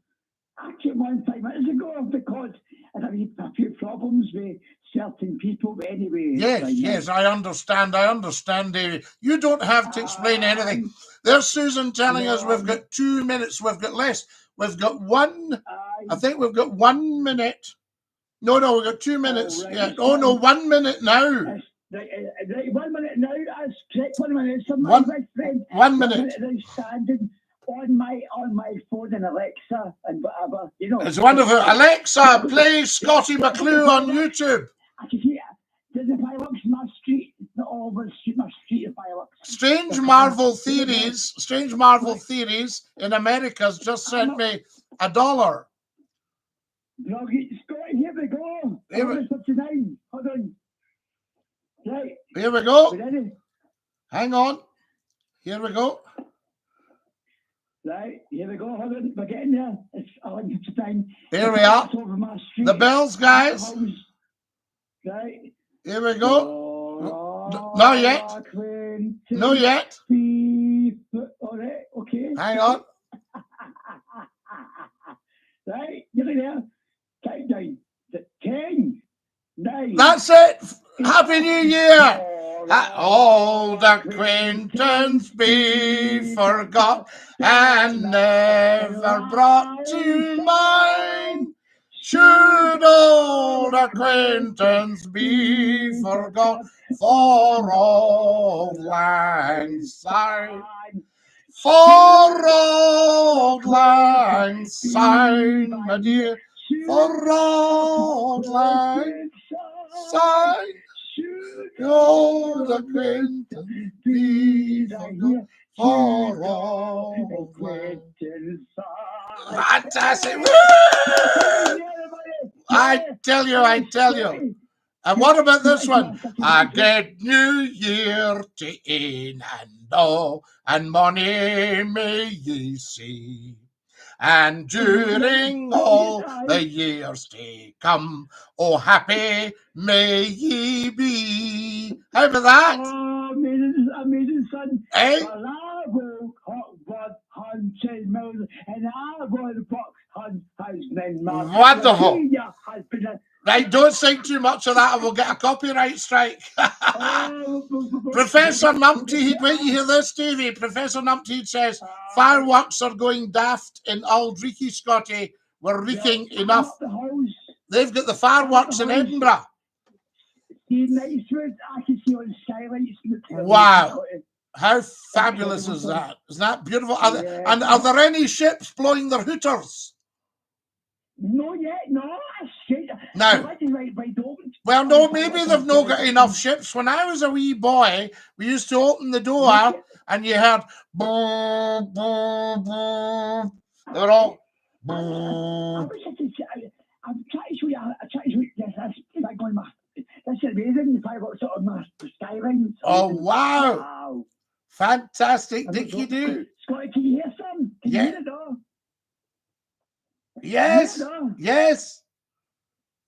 I came on 5 minutes ago because I had a few problems with certain people. But anyway. Yes, I understand, Davy. You don't have to explain anything. There's Susan telling us we've got 2 minutes. We've got less. We've got one. I think we've got 1 minute. No, we've got 2 minutes. Right, yeah. Oh, no, 1 minute now. Right, 1 minute now. That's correct. 1 minute. So my friend. 1 minute. Standing on my phone and Alexa and whatever. You know. It's wonderful. Alexa, play Scottie McClue on YouTube. I can see it. There's the fireworks in my street. Not all over the street. My street of fireworks. Strange Marvel Theories in America's just sent me $1. Scottie, here we go. 59. Hold on. Right. Here we go. Ready? Hang on. Here we go. Right, here we go. Hold on. We're getting there. It's 100%. Here we are. The bells, guys. Right. Here we go. Not yet. Not yet. All right. Okay. Hang on. Right. Nearly there. Countdown. 10, 9. That's it. Happy New Year. Old acquaintance be forgot and never brought to mind. Should old acquaintance be forgot for old lang syne? For old lang syne, my dear, for old lang syne. Old acquaintance be forgot for old lang. Fantastic! Woo! I tell you. And what about this one? A good new year to een and all, and money may ye see. And during all the years to come, oh, happy may ye be. How about that? Oh, amazing, son. Eh? Well, I will hot rod hunting miles, and I will box hunt husband. Wonderful. Right, don't sing too much of that, or we'll get a copyright strike. Professor Numpty, wait you hear this, Davey? Professor Numpty says fireworks are going daft in Old Reekie, Scottie. We're reeking enough. They've got the fireworks in Edinburgh. Wow. How fabulous is that? Isn't that beautiful? And are there any ships blowing their hooters? No, yet, no. No. Well, no, maybe they've not got enough ships. When I was a wee boy, we used to open the door and you heard boom, boom, boom. They were all boom. I'm trying to show you this. That's going my. That's amazing. The fireworks on my skyline. Oh, wow. Fantastic. Dinky-Doo. Scottie, can you hear something? Can you hear it all? Yes. Yes.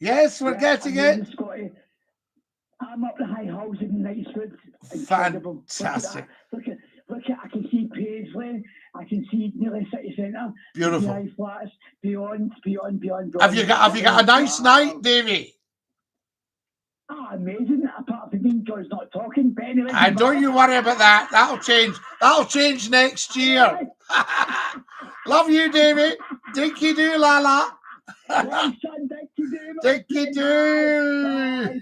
Yes, we're getting it. Scottie. I'm up the high house in Knightswood. Fantastic. Look at, I can see Paisley. I can see nearly city centre. Beautiful. High flats, beyond. Have you got a nice night, Davey? Oh, amazing. Apart from me, John's not talking. But anyway, and don't you worry about that. That'll change. That'll change next year. Love you, Davey. Dinky-Doo, Lala. Dinky-Doo.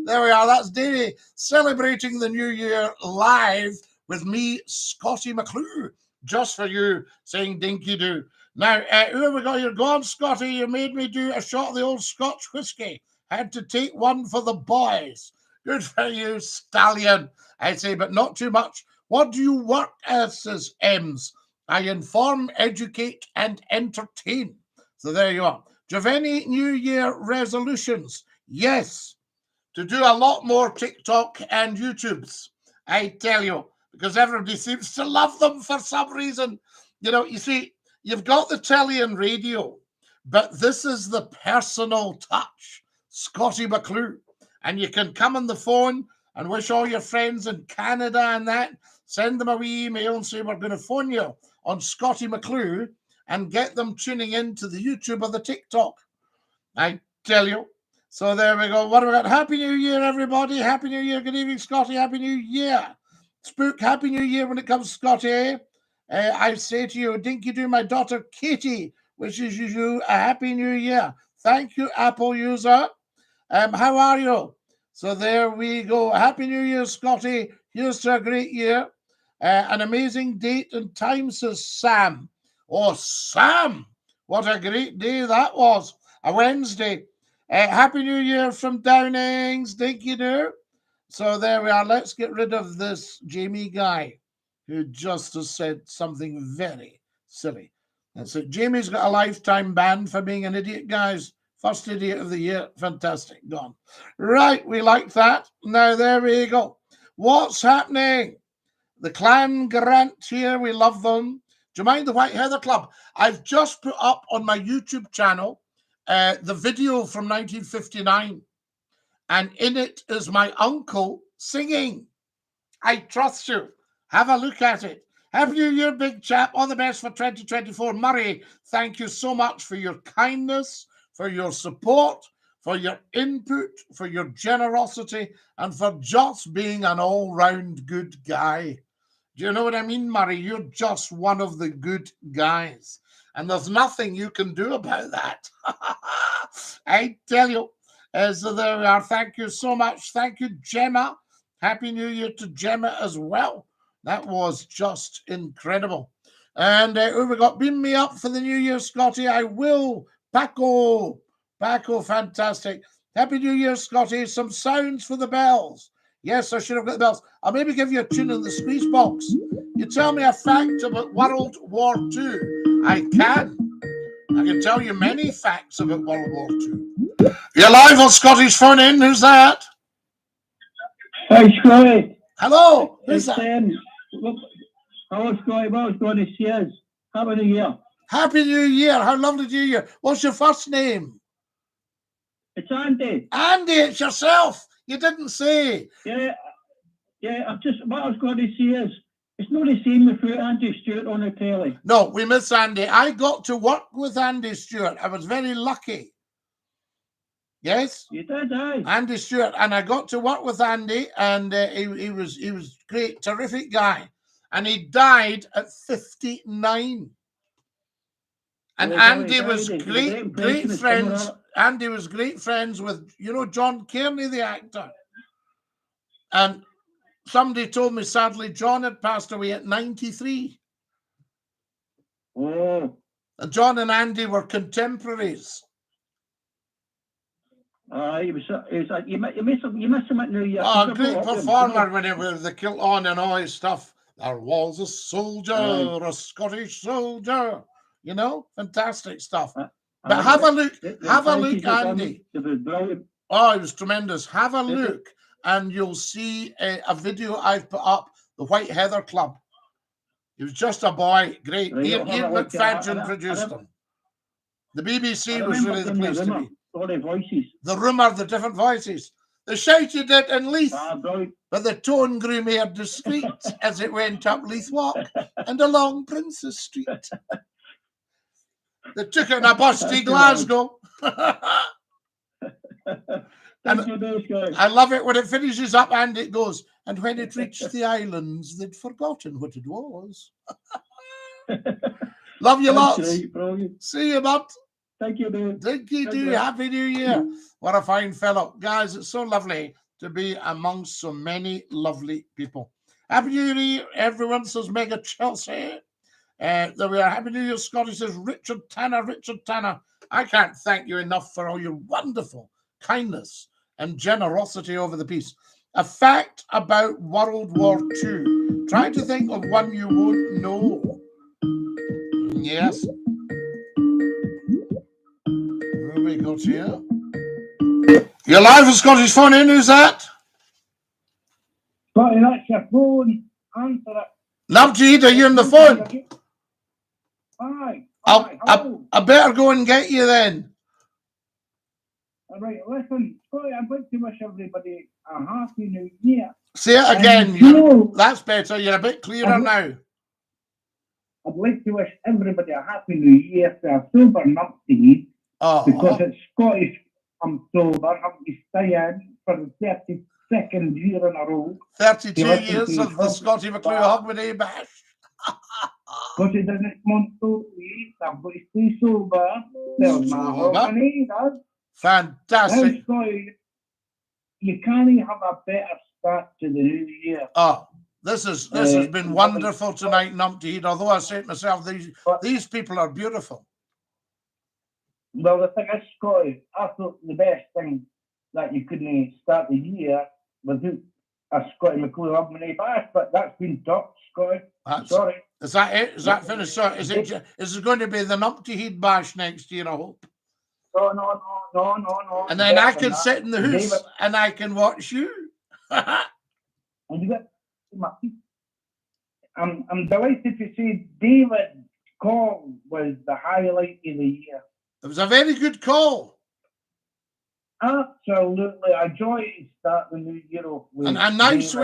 There we are. That's Davey celebrating the new year live with me, Scottie McCLUE, just for you, saying Dinky-Doo. Now, who have we got here? Go on, Scottie. You made me do a shot of the old Scotch whiskey. Had to take one for the boys. Good for you, stallion. I say, but not too much. What do you work as, says Ems? I inform, educate, and entertain. So there you are. Do you have any New Year resolutions? Yes. To do a lot more TikTok and YouTubes. I tell you, because everybody seems to love them for some reason. You know, you see, you've got the telly and radio, but this is the personal touch. Scottie McCLUE. And you can come on the phone and wish all your friends in Canada and that. Send them a wee email and say, we're going to phone you on Scottie McCLUE and get them tuning in to the YouTube or the TikTok. I tell you. So there we go. What have we got? Happy New Year, everybody. Happy New Year. Good evening, Scottie. Happy New Year. Spook, Happy New Year when it comes to Scottie. I say to you, Dinky-Doo, my daughter Katie wishes you a Happy New Year. Thank you, Apple user. How are you? So there we go. Happy New Year, Scottie. Here's to a great year. An amazing date and time, says Sam. Oh, Sam. What a great day that was. A Wednesday. Happy New Year from Downings. Dinky-Doo. So there we are. Let's get rid of this Jamie guy who just has said something very silly. That's it. Jamie's got a lifetime ban for being an idiot, guys. First idiot of the year. Fantastic. Gone. Right. We like that. Now, there we go. What's happening? The Clan Grant here. We love them. Do you mind the White Heather Club? I've just put up on my YouTube channel the video from 1959. And in it is my uncle singing. I trust you. Have a look at it. Happy New Year, big chap. All the best for 2024. Murray, thank you so much for your kindness, for your support, for your input, for your generosity, and for just being an all-round good guy. Do you know what I mean, Murray? You're just one of the good guys. And there's nothing you can do about that. I tell you. So there we are. Thank you so much. Thank you, Gemma. Happy New Year to Gemma as well. That was just incredible. And who we got? Beam me up for the New Year, Scottie. I will. Paco, fantastic. Happy New Year, Scottie. Some sounds for the bells. Yes, I should have got the bells. I'll maybe give you a tune in the squeeze box. You tell me a fact about World War II. I can tell you many facts about World War II. You're live on Scotty's phone in. Who's that? Hi, Scottie. Hello. Who's that? Hello, Scottie. What I was going to say is, Happy New Year. Happy New Year. How lovely to hear you. What's your first name? It's Andy. Andy, it's yourself. You didn't say. Yeah. What I was going to say is, it's not the same without Andy Stewart on the telly. No, we miss Andy. I got to work with Andy Stewart. I was very lucky. Yes? You did, aye. Andy Stewart. And I got to work with Andy, and he was great, terrific guy. And he died at 59. And Andy was great friends. Andy was great friends with, John Kearney, the actor. And somebody told me, sadly, John had passed away at 93. Oh. And John and Andy were contemporaries. You missed him at New Year. Oh, a great performer when he was the kilt on and all his stuff. There was a soldier, a Scottish soldier. Fantastic stuff. But have a look, Andy. Oh, it was tremendous. Have a look, and you'll see a video I've put up, the White Heather Club. He was just a boy. Great. Ian McFadden produced them. The BBC was really the place to be. All the voices. The rumour, the different voices. They shouted it in Leith, but the tone grew more discreet as it went up Leith Walk and along Princess Street. They took it in a bus to Glasgow. I love it when it finishes up and it goes, and when it reached the islands, they'd forgotten what it was. Love you lots. See you, bud. Thank you, dude. Dinky-Doo. Happy New Year. What a fine fellow. Guys, it's so lovely to be amongst so many lovely people. Happy New Year, everyone, says Mega Chelsea. There we are. Happy New Year, Scottie, says Richard Tanner. I can't thank you enough for all your wonderful kindness and generosity over the piece. A fact about World War II. Try to think of one you won't know. Yes. Where we go here? You're live on Scotty's phone in. Who's that? Scottie, that's your phone. Answer it. Navjeet, are you on the phone? Aye. I better go and get you then. All right, listen, Scottie, I'd like to wish everybody a happy new year. Say it again. That's better. You're a bit clearer now. I'd like to wish everybody a happy new year for a sober numpty, because it's Scottish. I'm sober, having to stay in for the 32nd year in a row. 32 years of the Scottie McCLUE HOGMANAY bash. Because it doesn't want to eat, I've got to stay sober. There's my HOGMANAY, Dad. Fantastic. Now, Scottie, you can't have a better start to the new year. Oh, this has been wonderful tonight, Numpty. Although I say it myself, these people are beautiful. Well, the thing is, Scottie, I thought the best thing that you couldn't start the year was a Scottie McCLUE HOGMANAY bash, but that's been topped, Scottie. Sorry. Is that it? Is that finished? So is it going to be the Numpty bash next year, I hope? No. And then I can sit in the house and I can watch you. And you got, I'm delighted to say David's call was the highlight of the year. It was a very good call. Absolutely, I enjoy to start the new year off with and a nice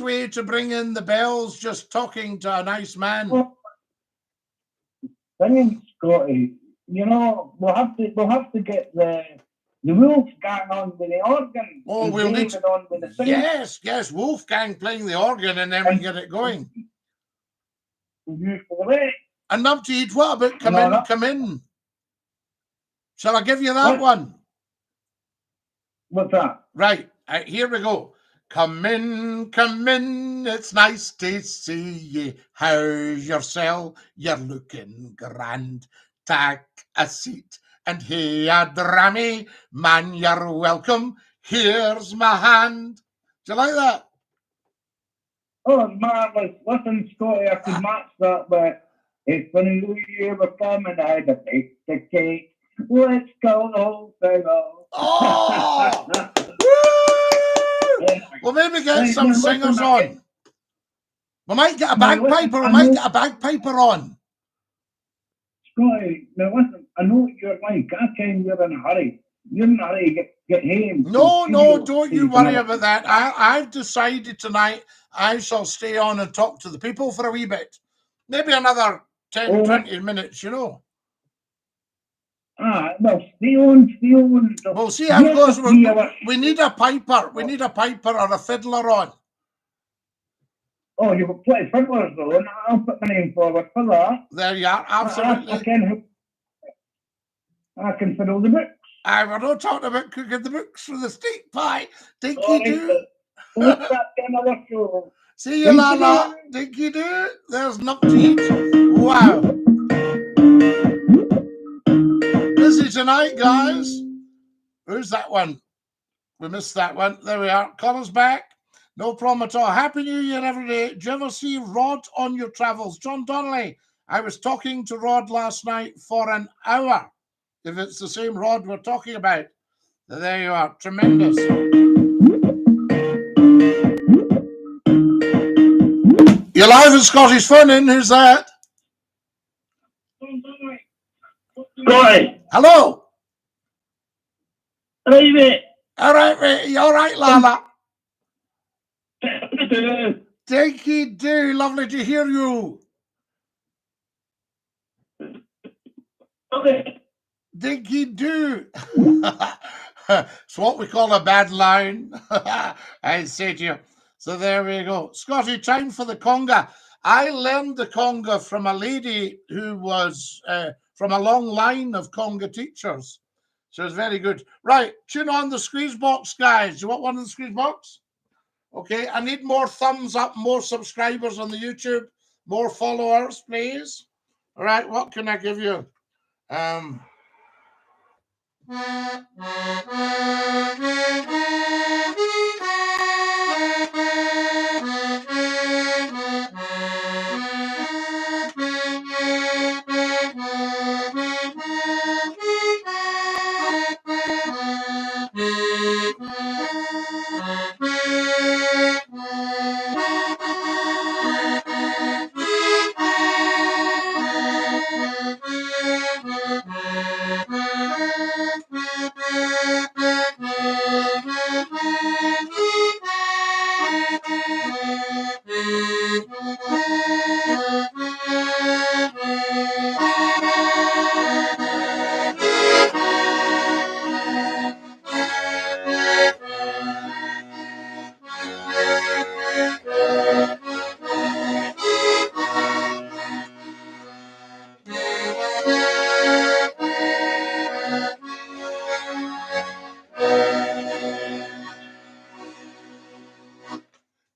way to bring in the bells. Just talking to a nice man. Singing, Scottie. We'll have to get the The Wolfgang on with the organ. Oh, and we'll need David on with the singing. Yes, Wolfgang playing the organ, and then we get it going. Enough to eat. What about come in? Shall I give you that one? What's that? Right, here we go. Come in, it's nice to see ye. How's yourself? You're looking grand. Take a seat and here, Drammy, man, you're welcome. Here's my hand. Do you like that? Oh, it's marvellous. Listen, Scottie, I could match that with it's when a new year we're coming out of the cake. Let's go all thing off. Oh! We'll maybe get some singers on. We might get a bagpiper. We might get a bagpiper on. Scottie, now listen, I know what you're like. I can you're in a hurry. You're in a hurry to get home. No, don't you worry about that. I've decided tonight I shall stay on and talk to the people for a wee bit. Maybe another 10, 20 minutes, you know. Well, stay on. We'll see how it goes. We need a piper. We need a piper or a fiddler on. Oh, you will play fiddlers though, and I'll put my name forward for that. There you are, absolutely. I can fiddle the books. We're not talking about cooking the books for the steak pie. Dinky-Doo. See you, Lala. Dinky-Doo. There's nothing to eat. Wow. Busy tonight, guys. Who's that one? We missed that one. There we are. Colour's back. No problem at all. Happy New Year, every day. Do you ever see Rod on your travels? John Donnelly. I was talking to Rod last night for an hour. If it's the same Rod we're talking about. There you are. Tremendous. You're live at Scotty's Fun In. Who's that? Scottie. Hello. Hello, mate. All right, mate. You all right, Lala? Dinky-Doo. Lovely to hear you. Okay. Dinky-Doo. It's what we call a bad line. I say to you. So there we go. Scotty, time for the conga. I learned the conga from a lady who was from a long line of conga teachers. So it's very good. Right, tune on the squeeze box, guys. You want one of the squeeze box? Okay, I need more thumbs up, more subscribers on the YouTube, more followers, please. All right, what can I give you?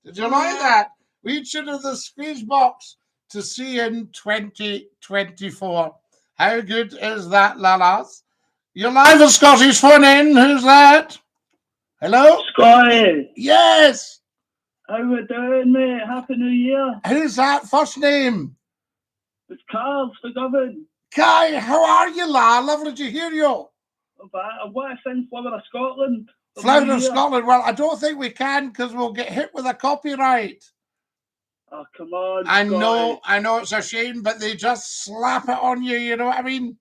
Did you like that? Reach into the squeeze box to see in 2024. How good is that, Lalas? You're live at Scotty's Fun In. Who's that? Hello? Scottie. Yes. How we doing, mate? Happy New Year. Who's that? First name? It's Carl for Govan. Kai, how are you, La? Lovely to hear you. What I think Flower of Scotland. Flower of Scotland. Well, I don't think we can because we'll get hit with a copyright. Oh, come on. I know it's a shame, but they just slap it on you, you know what I mean?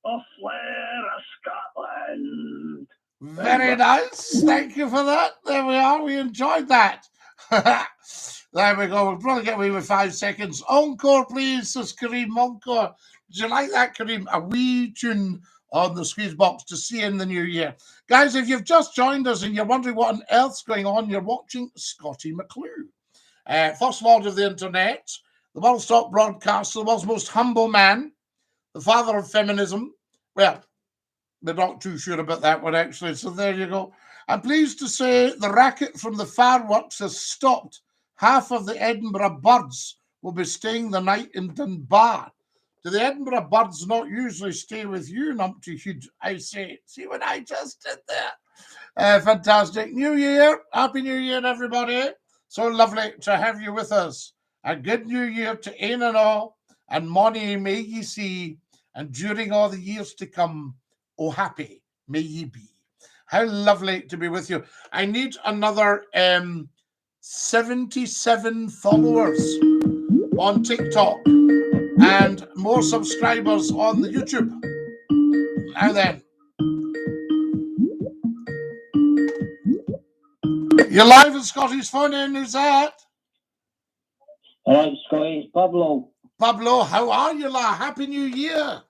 Oh, Flower of Scotland. Very nice. Thank you for that. There we are. We enjoyed that. There we go. We'll probably get away with 5 seconds. Encore, please, says Kareem. Encore. Did you like that, Kareem? A wee tune on the squeeze box to see you in the new year. Guys, if you've just joined us and you're wondering what on earth's going on, you're watching Scottie McClue. First lord of the internet, the world's top broadcaster, the world's most humble man, the father of feminism. Well, we're not too sure about that one, actually, so there you go. I'm pleased to say the racket from the fireworks has stopped. Half of the Edinburgh Birds will be staying the night in Dunbar. Do the Edinburgh Birds not usually stay with you, Numpty Hood? I say. See what I just did there? Fantastic. New Year. Happy New Year, everybody. So lovely to have you with us. A good New Year to Ain and all, and Money may ye see, and during all the years to come, oh happy may ye be. How lovely to be with you. I need another 77 followers on TikTok and more subscribers on the YouTube. Now then. You're live in Scotty's phone in. Who's that? Hello, Scotty. It's Pablo. Pablo, how are you, la? Happy New Year.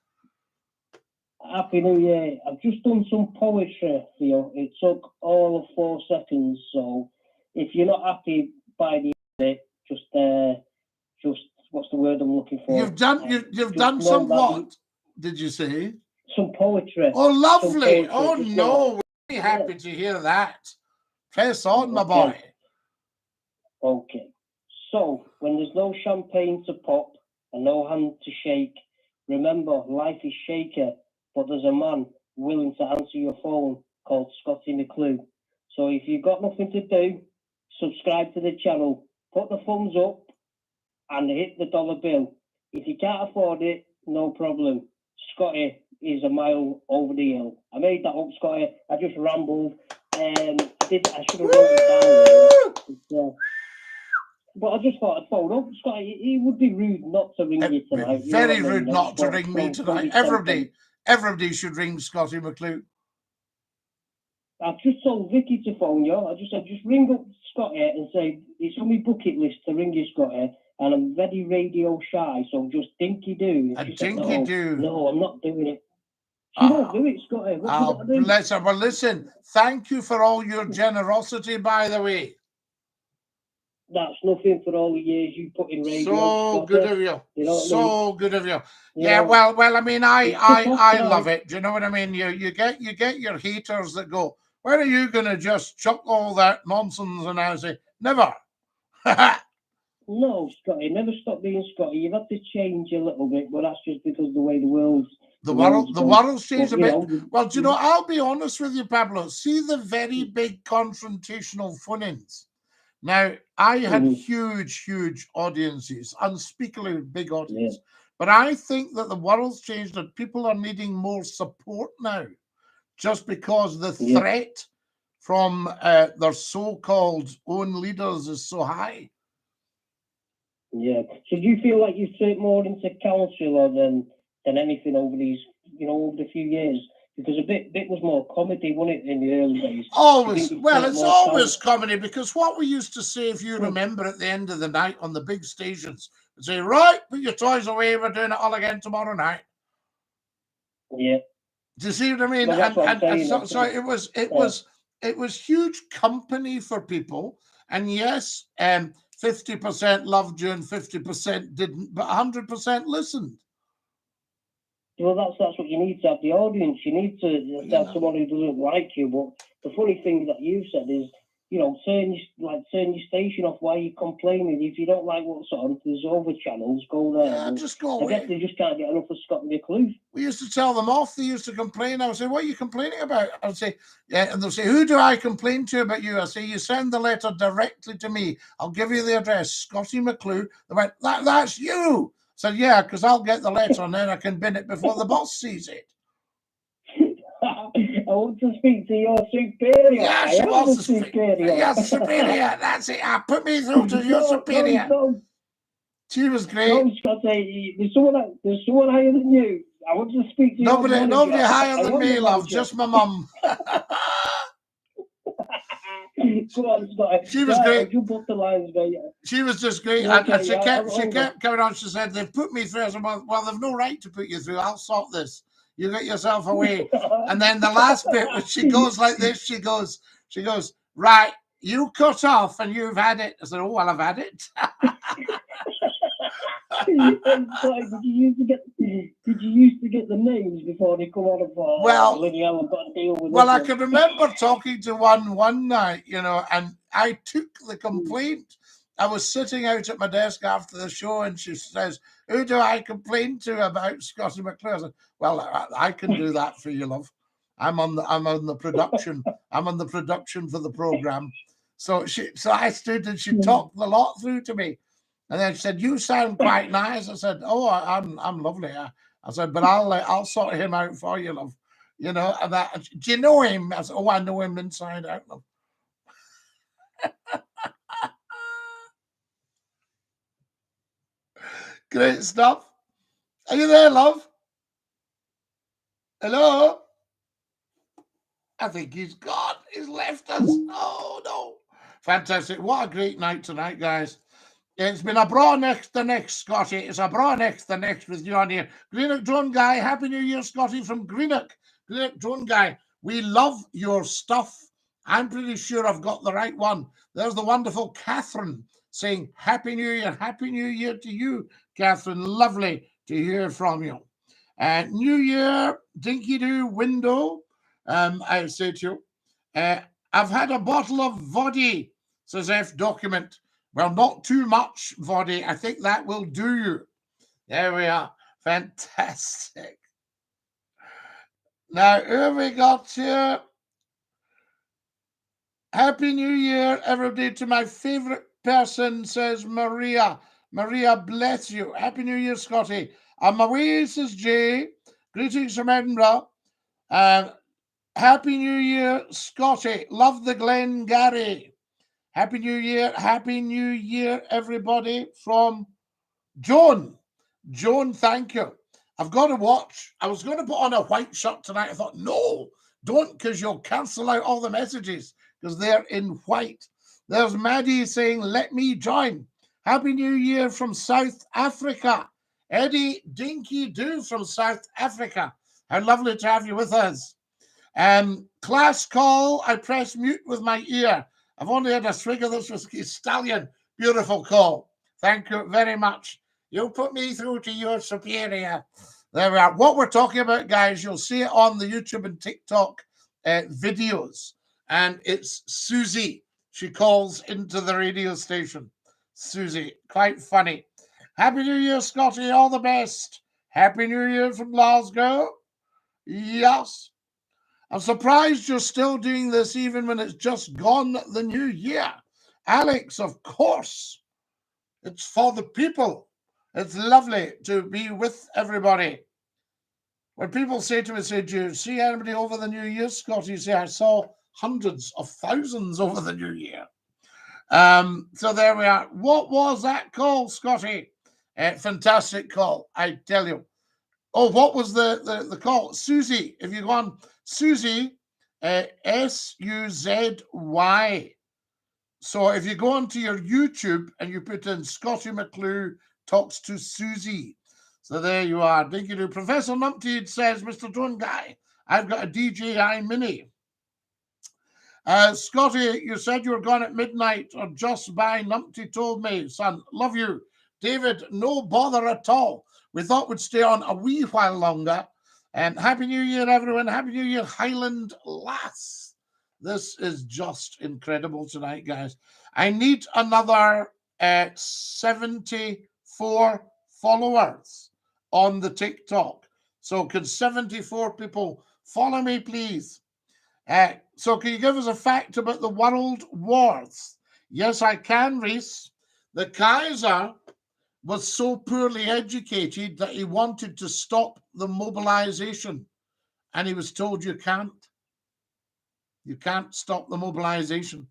Happy New Year. I've just done some poetry for you. It took all of 4 seconds, so if you're not happy by the end of it, just what's the word I'm looking for? You've done some what? Did you say? Some poetry. Oh, lovely. Poetry. Oh, no. We're very happy to hear that. Press on, my boy. Okay. So, when there's no champagne to pop and no hand to shake, remember, life is shaker, but there's a man willing to answer your phone called Scottie McClue. So if you've got nothing to do, subscribe to the channel, put the thumbs up, and hit the dollar bill. If you can't afford it, no problem. Scottie is a mile over the hill. I made that up, Scottie. I just rambled. I should have wrote it down. But I just thought I'd phone up. Scottie, it would be rude not to ring you tonight. Very rude not to ring me tonight. Everybody should ring Scottie McClue. I've just told Vicky to phone you. I just said, just ring up Scottie and say, it's on my bucket list to ring you, Scottie, and I'm very radio shy, so just dinky-doo. A dinky-doo. No, I'm not doing it. She won't do it, Scottie. What do? Bless her. Well, listen, thank you for all your generosity, by the way. That's nothing for all the years you put in radio. So good of you. So good of you. Yeah, Yeah. well, I mean, I love it. Do you know what I mean? You get your haters that go, when are you gonna just chuck all that nonsense? And I say, never. No, Scottie, never stop being Scottie. You've had to change a little bit, but that's just because of the way the world's changed a bit. Well, do you know, I'll be honest with you, Pablo. See the very big confrontational phone-ins. Now, I had huge audiences, unspeakably big audience. Yeah. But I think that the world's changed and people are needing more support now, just because the threat from their so-called own leaders is so high. Yeah. So do you feel like you've turned more into counsellor than anything over these, over the few years? Because a bit was more comedy, wasn't it, in the early days? Always. Well, it's always comedy, because what we used to say, if you remember, at the end of the night on the big stations, we'd say, right, put your toys away, we're doing it all again tomorrow night. Yeah. Do you see what I mean? Well, so it was huge company for people. And yes, 50% loved you and 50% didn't, but 100% listened. Well, that's what you need to have, the audience. You need to have someone who doesn't like you. But the funny thing that you've said is, turn your station off. Why are you complaining? If you don't like what's on, there's over channels. Go there. Yeah, just go away. I guess they just can't get enough of Scottie McClue. We used to tell them off. They used to complain. I would say, what are you complaining about? I'd say, yeah. And they'll say, who do I complain to about you? I say, you send the letter directly to me. I'll give you the address, Scottie McClue. They went, that's you. I said, yeah, because I'll get the letter and then I can bin it before the boss sees it. I want to speak to your superior. Yeah, she wants to speak. Your superior. That's it. Put me through to your superior. No. She was great. No, Scottie, there's someone higher than you. I want to speak to nobody higher than me, love. Just my mum. Go on, Scottie. She was great. You put the lines, mate. She was just great. Okay, and she kept coming on. She said, they've put me through. I said, well, they've no right to put you through. I'll sort this. You get yourself away. And then the last bit, when she goes like this, she goes, right, you cut off and you've had it. I said, oh, well, I've had it. Did you used to get the names before they come on? Well, bloody hell, I've got to deal with well, this I one. can remember talking to one night, you know, and I took the complaint. I was sitting out at my desk after the show, and she says, who do I complain to about Scottie McClue? I said, well, I can do that for you, love. I'm on the production. I'm on the production for the program. So I stood and she talked the lot through to me. And then she said, you sound quite nice. I said, oh, I'm lovely. I said, but I'll sort him out for you, love. You know, and that, do you know him? I said, oh, I know him inside out, love. Great stuff. Are you there, love? Hello? I think he's gone. He's left us. Oh, no. Fantastic. What a great night tonight, guys. It's been a bra next the next, Scottie. It's a bra next the next with you on here. Greenock Drone Guy. Happy New Year, Scottie, from Greenock. Greenock Drone Guy. We love your stuff. I'm pretty sure I've got the right one. There's the wonderful Catherine saying, Happy New Year. Happy New Year to you, Catherine. Lovely to hear from you. New Year, Dinky-Doo window. I say to you, I've had a bottle of vodka, says F Document. Well, not too much vodka. I think that will do you. There we are. Fantastic. Now, who have we got here? Happy New Year, everybody, to my favorite person, says Maria. Maria, bless you. Happy New Year, Scottie. I'm away, says Jay. Greetings from Edinburgh. Happy New Year, Scottie. Love the Glen Gary. Happy New Year. Happy New Year, everybody, from Joan. Joan, thank you. I've got to watch. I was going to put on a white shirt tonight. I thought, no, don't, because you'll cancel out all the messages because they're in white. There's Maddie saying, let me join. Happy New Year from South Africa. Eddie Dinky-Doo from South Africa. How lovely to have you with us. Class call. I press mute with my ear. I've only had a swig of this whiskey stallion. Beautiful call. Thank you very much. You'll put me through to your superior. There we are. What we're talking about, guys, you'll see it on the YouTube and TikTok videos. And it's Susie. She calls into the radio station. Susie, quite funny. Happy New Year, Scottie. All the best. Happy New Year from Glasgow. Yes. I'm surprised you're still doing this even when it's just gone the new year. Alex, of course. It's for the people. It's lovely to be with everybody. When people say to me, say, do you see anybody over the new year, Scottie? You say, I saw hundreds of thousands over the new year. So there we are. What was that call, Scottie? Fantastic call, I tell you. Oh, what was the call? Susie, if you go on, Susie, S-U-Z-Y. So if you go onto your YouTube and you put in Scottie McClue talks to Susie. So there you are. Dinky-Doo. Professor Numpty says, Mr. Drone Guy, I've got a DJI Mini. Scottie, you said you were gone at midnight or just by. Numpty told me, son, love you. David, no bother at all. We thought we'd stay on a wee while longer. Happy New Year, everyone. Happy New Year, Highland Lass. This is just incredible tonight, guys. I need another 74 followers on the TikTok. So can 74 people follow me, please? So can you give us a fact about the world wars? Yes, I can, Reese. The Kaiser was so poorly educated that he wanted to stop the mobilization. And he was told, you can't. You can't stop the mobilization.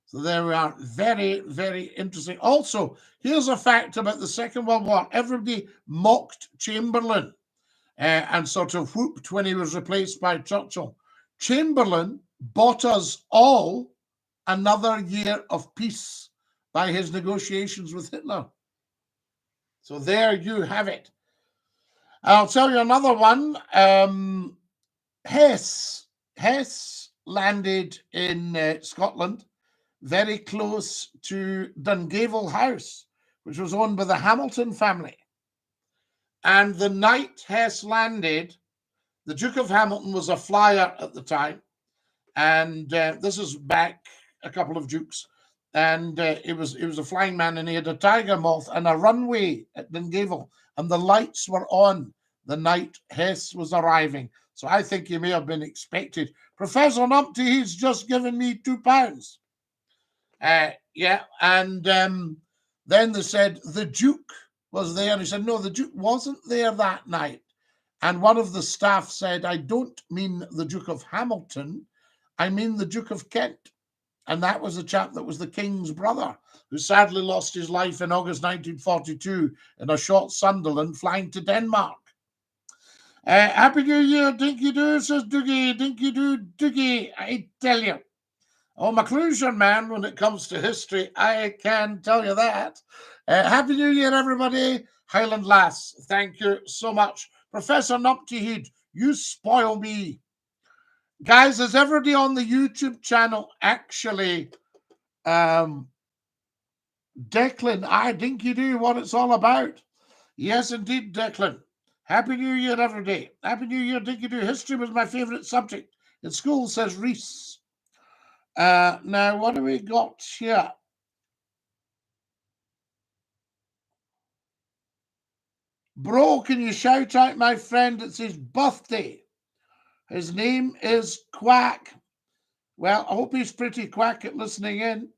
So there we are. Very, very interesting. Also, here's a fact about the Second World War. Everybody mocked Chamberlain and sort of whooped when he was replaced by Churchill. Chamberlain bought us all another year of peace by his negotiations with Hitler. So there you have it. I'll tell you another one. Hess landed in Scotland, very close to Dungavel House, which was owned by the Hamilton family. And the night Hess landed, the Duke of Hamilton was a flyer at the time. And this is back a couple of dukes. And it was a flying man, and he had a tiger moth and a runway at Dungavel. And the lights were on the night Hess was arriving. So I think he may have been expected. Professor Numpty, he's just given me £2. Yeah, and then they said the Duke was there. And he said, no, the Duke wasn't there that night. And one of the staff said, I don't mean the Duke of Hamilton, I mean the Duke of Kent. And that was the chap that was the King's brother, who sadly lost his life in August 1942 in a shot Sunderland flying to Denmark. Happy New Year, Dinky-Doo, says Doogie. Dinky-Doo, Doogie, I tell you. Oh, McClue's your man when it comes to history, I can tell you that. Happy New Year, everybody. Highland Lass, thank you so much. Professor Numpty Heed, you spoil me. Guys, is everybody on the YouTube channel actually Declan, Dinky-Doo, what it's all about? Yes, indeed, Declan. Happy New Year, everybody. Happy New Year, Dinky-Doo. History was my favourite subject in school, says Reese. Now, what do we got here? Bro, can you shout out my friend? It's his birthday. His name is Quack. Well, I hope he's pretty quack at listening in.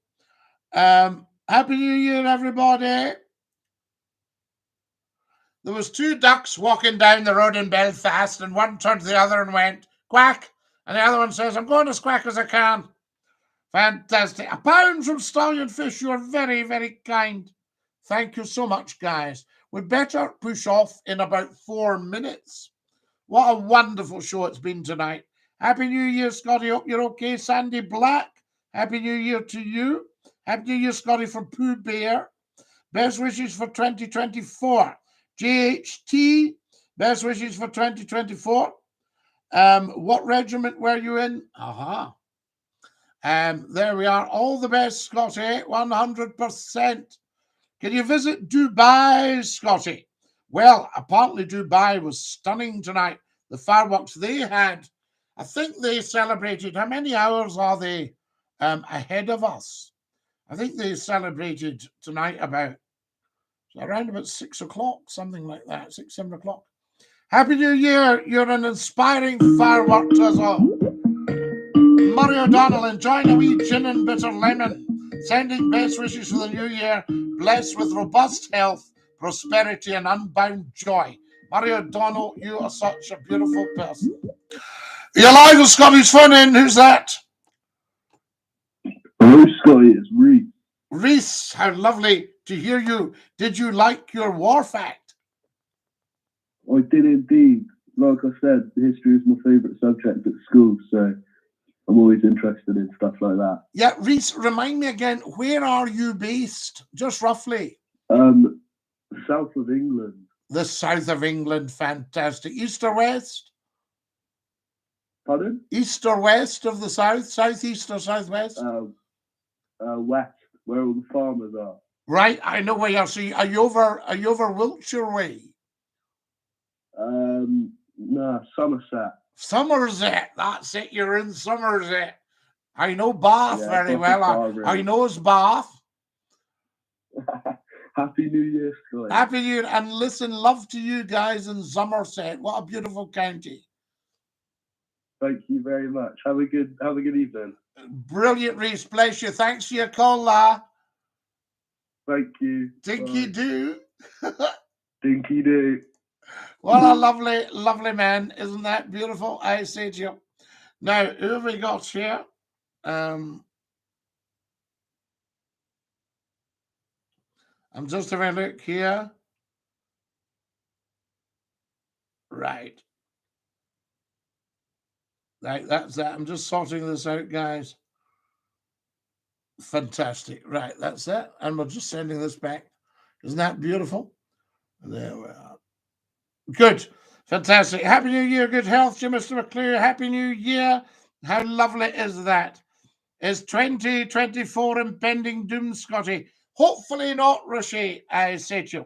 Happy New Year, everybody. There was 2 ducks walking down the road in Belfast, and one turned to the other and went, quack. And the other one says, I'm going as quack as I can. Fantastic. £1 from Stallion Fish. You're very, very kind. Thank you so much, guys. We'd better push off in about 4 minutes. What a wonderful show it's been tonight. Happy New Year, Scottie. Hope you're okay. Sandy Black, happy New Year to you. Happy New Year, Scottie, from Pooh Bear. Best wishes for 2024. JHT, best wishes for 2024. What regiment were you in? There we are. All the best, Scottie. 100%. Can you visit Dubai, Scottie? Well, apparently Dubai was stunning tonight. The fireworks they had, I think they celebrated, how many hours are they ahead of us? I think they celebrated tonight around about 6 o'clock, something like that, 6, 7 o'clock. Happy New Year. You're an inspiring firework to us all. Murray O'Donnell, enjoying a wee gin and bitter lemon. Sending best wishes for the new year. Blessed with robust health, prosperity, and unbound joy. Murray O'Donnell, you are such a beautiful person. You're live with Scottie's phone in. Who's that? Hello, Scottie. It's Reese. Reese, how lovely to hear you. Did you like your war fact? I did indeed. Like I said, history is my favourite subject at school, so I'm always interested in stuff like that. Yeah, Reese, remind me again, where are you based? Just roughly. South of England. The south of England, fantastic. East or west? Pardon? East or west of the south? Southeast or southwest? West, where all the farmers are. Right, I know where you are. So are you over Wiltshire way? No, Somerset. Somerset, that's it. You're in Somerset. I know Bath very well. I know Bath. Happy New Year, Scottie. Happy New Year, and listen, love to you guys in Somerset. What a beautiful county. Thank you very much. Have a good evening. Brilliant, Reese. Bless you. Thanks for your call, La. Thank you. Dinky-Doo. Dinky-Doo. What a lovely, lovely man. Isn't that beautiful? I say to you. Now, who have we got here? I'm just having a look here. Right. Right, that's that. I'm just sorting this out, guys. Fantastic. Right, that's that. And we're just sending this back. Isn't that beautiful? There we are. Good. Fantastic. Happy New Year. Good health to you, Mr. McClue. Happy New Year. How lovely is that? Is 2024 impending doom, Scottie? Hopefully not, Rishi, I say to you.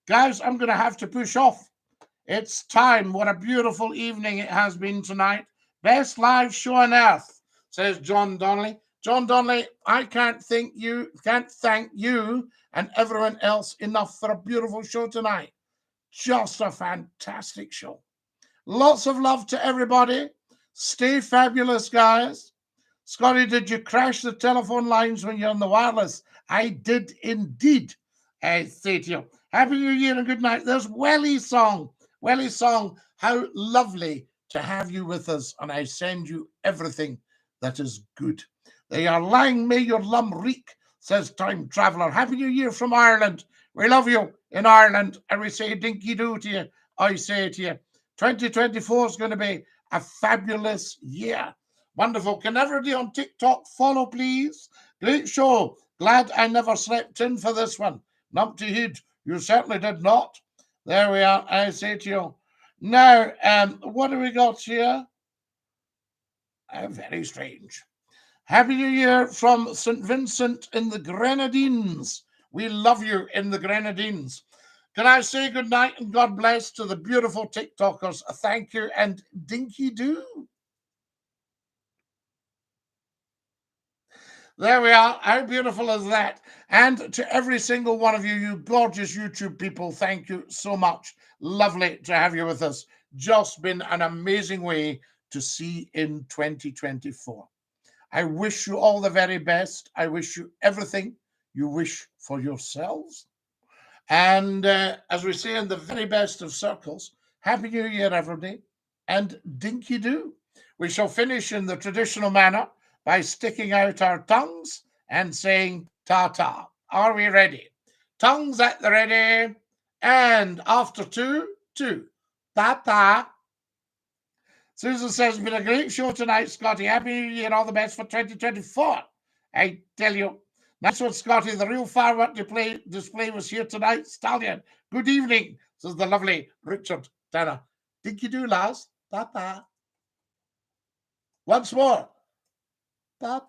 Guys, I'm going to have to push off. It's time. What a beautiful evening it has been tonight. Best live show on earth, says John Donnelly. John Donnelly, I can't thank you and everyone else enough for a beautiful show tonight. Just a fantastic show. Lots of love to everybody. Stay fabulous, guys. Scottie, did you crash the telephone lines when you're on the wireless? I did indeed. I say to you, Happy New Year and good night. There's Welly's song. Welly's song, how lovely to have you with us, and I send you everything that is good. They are lying, may your lum reek, says Time Traveller. Happy New Year from Ireland. We love you in Ireland, and we say dinky-doo to you. I say to you, 2024 is going to be a fabulous year. Wonderful. Can everybody on TikTok follow, please? Great show. Glad I never slept in for this one. Numpty Head, you certainly did not. There we are, I say to you. Now, what do we got here? Very strange. Happy New Year from St. Vincent in the Grenadines. We love you in the Grenadines. Can I say good night and God bless to the beautiful TikTokers? Thank you and dinky-doo. There we are. How beautiful is that? And to every single one of you, you gorgeous YouTube people, thank you so much. Lovely to have you with us. Just been an amazing way to see in 2024. I wish you all the very best. I wish you everything you wish for yourselves. And as we say in the very best of circles, Happy New Year, everybody, and dinky-doo. We shall finish in the traditional manner by sticking out our tongues and saying ta-ta. Are we ready? Tongues at the ready. And after two. Ta-ta. Susan says, it's been a great show tonight, Scottie. Happy New Year and all the best for 2024. I tell you. Nice one, Scottie. The real firework display was here tonight. Stallion, good evening, says the lovely Richard Tanner. Dinky-doo, lads. Ta-ta. Once more. Ta-ta.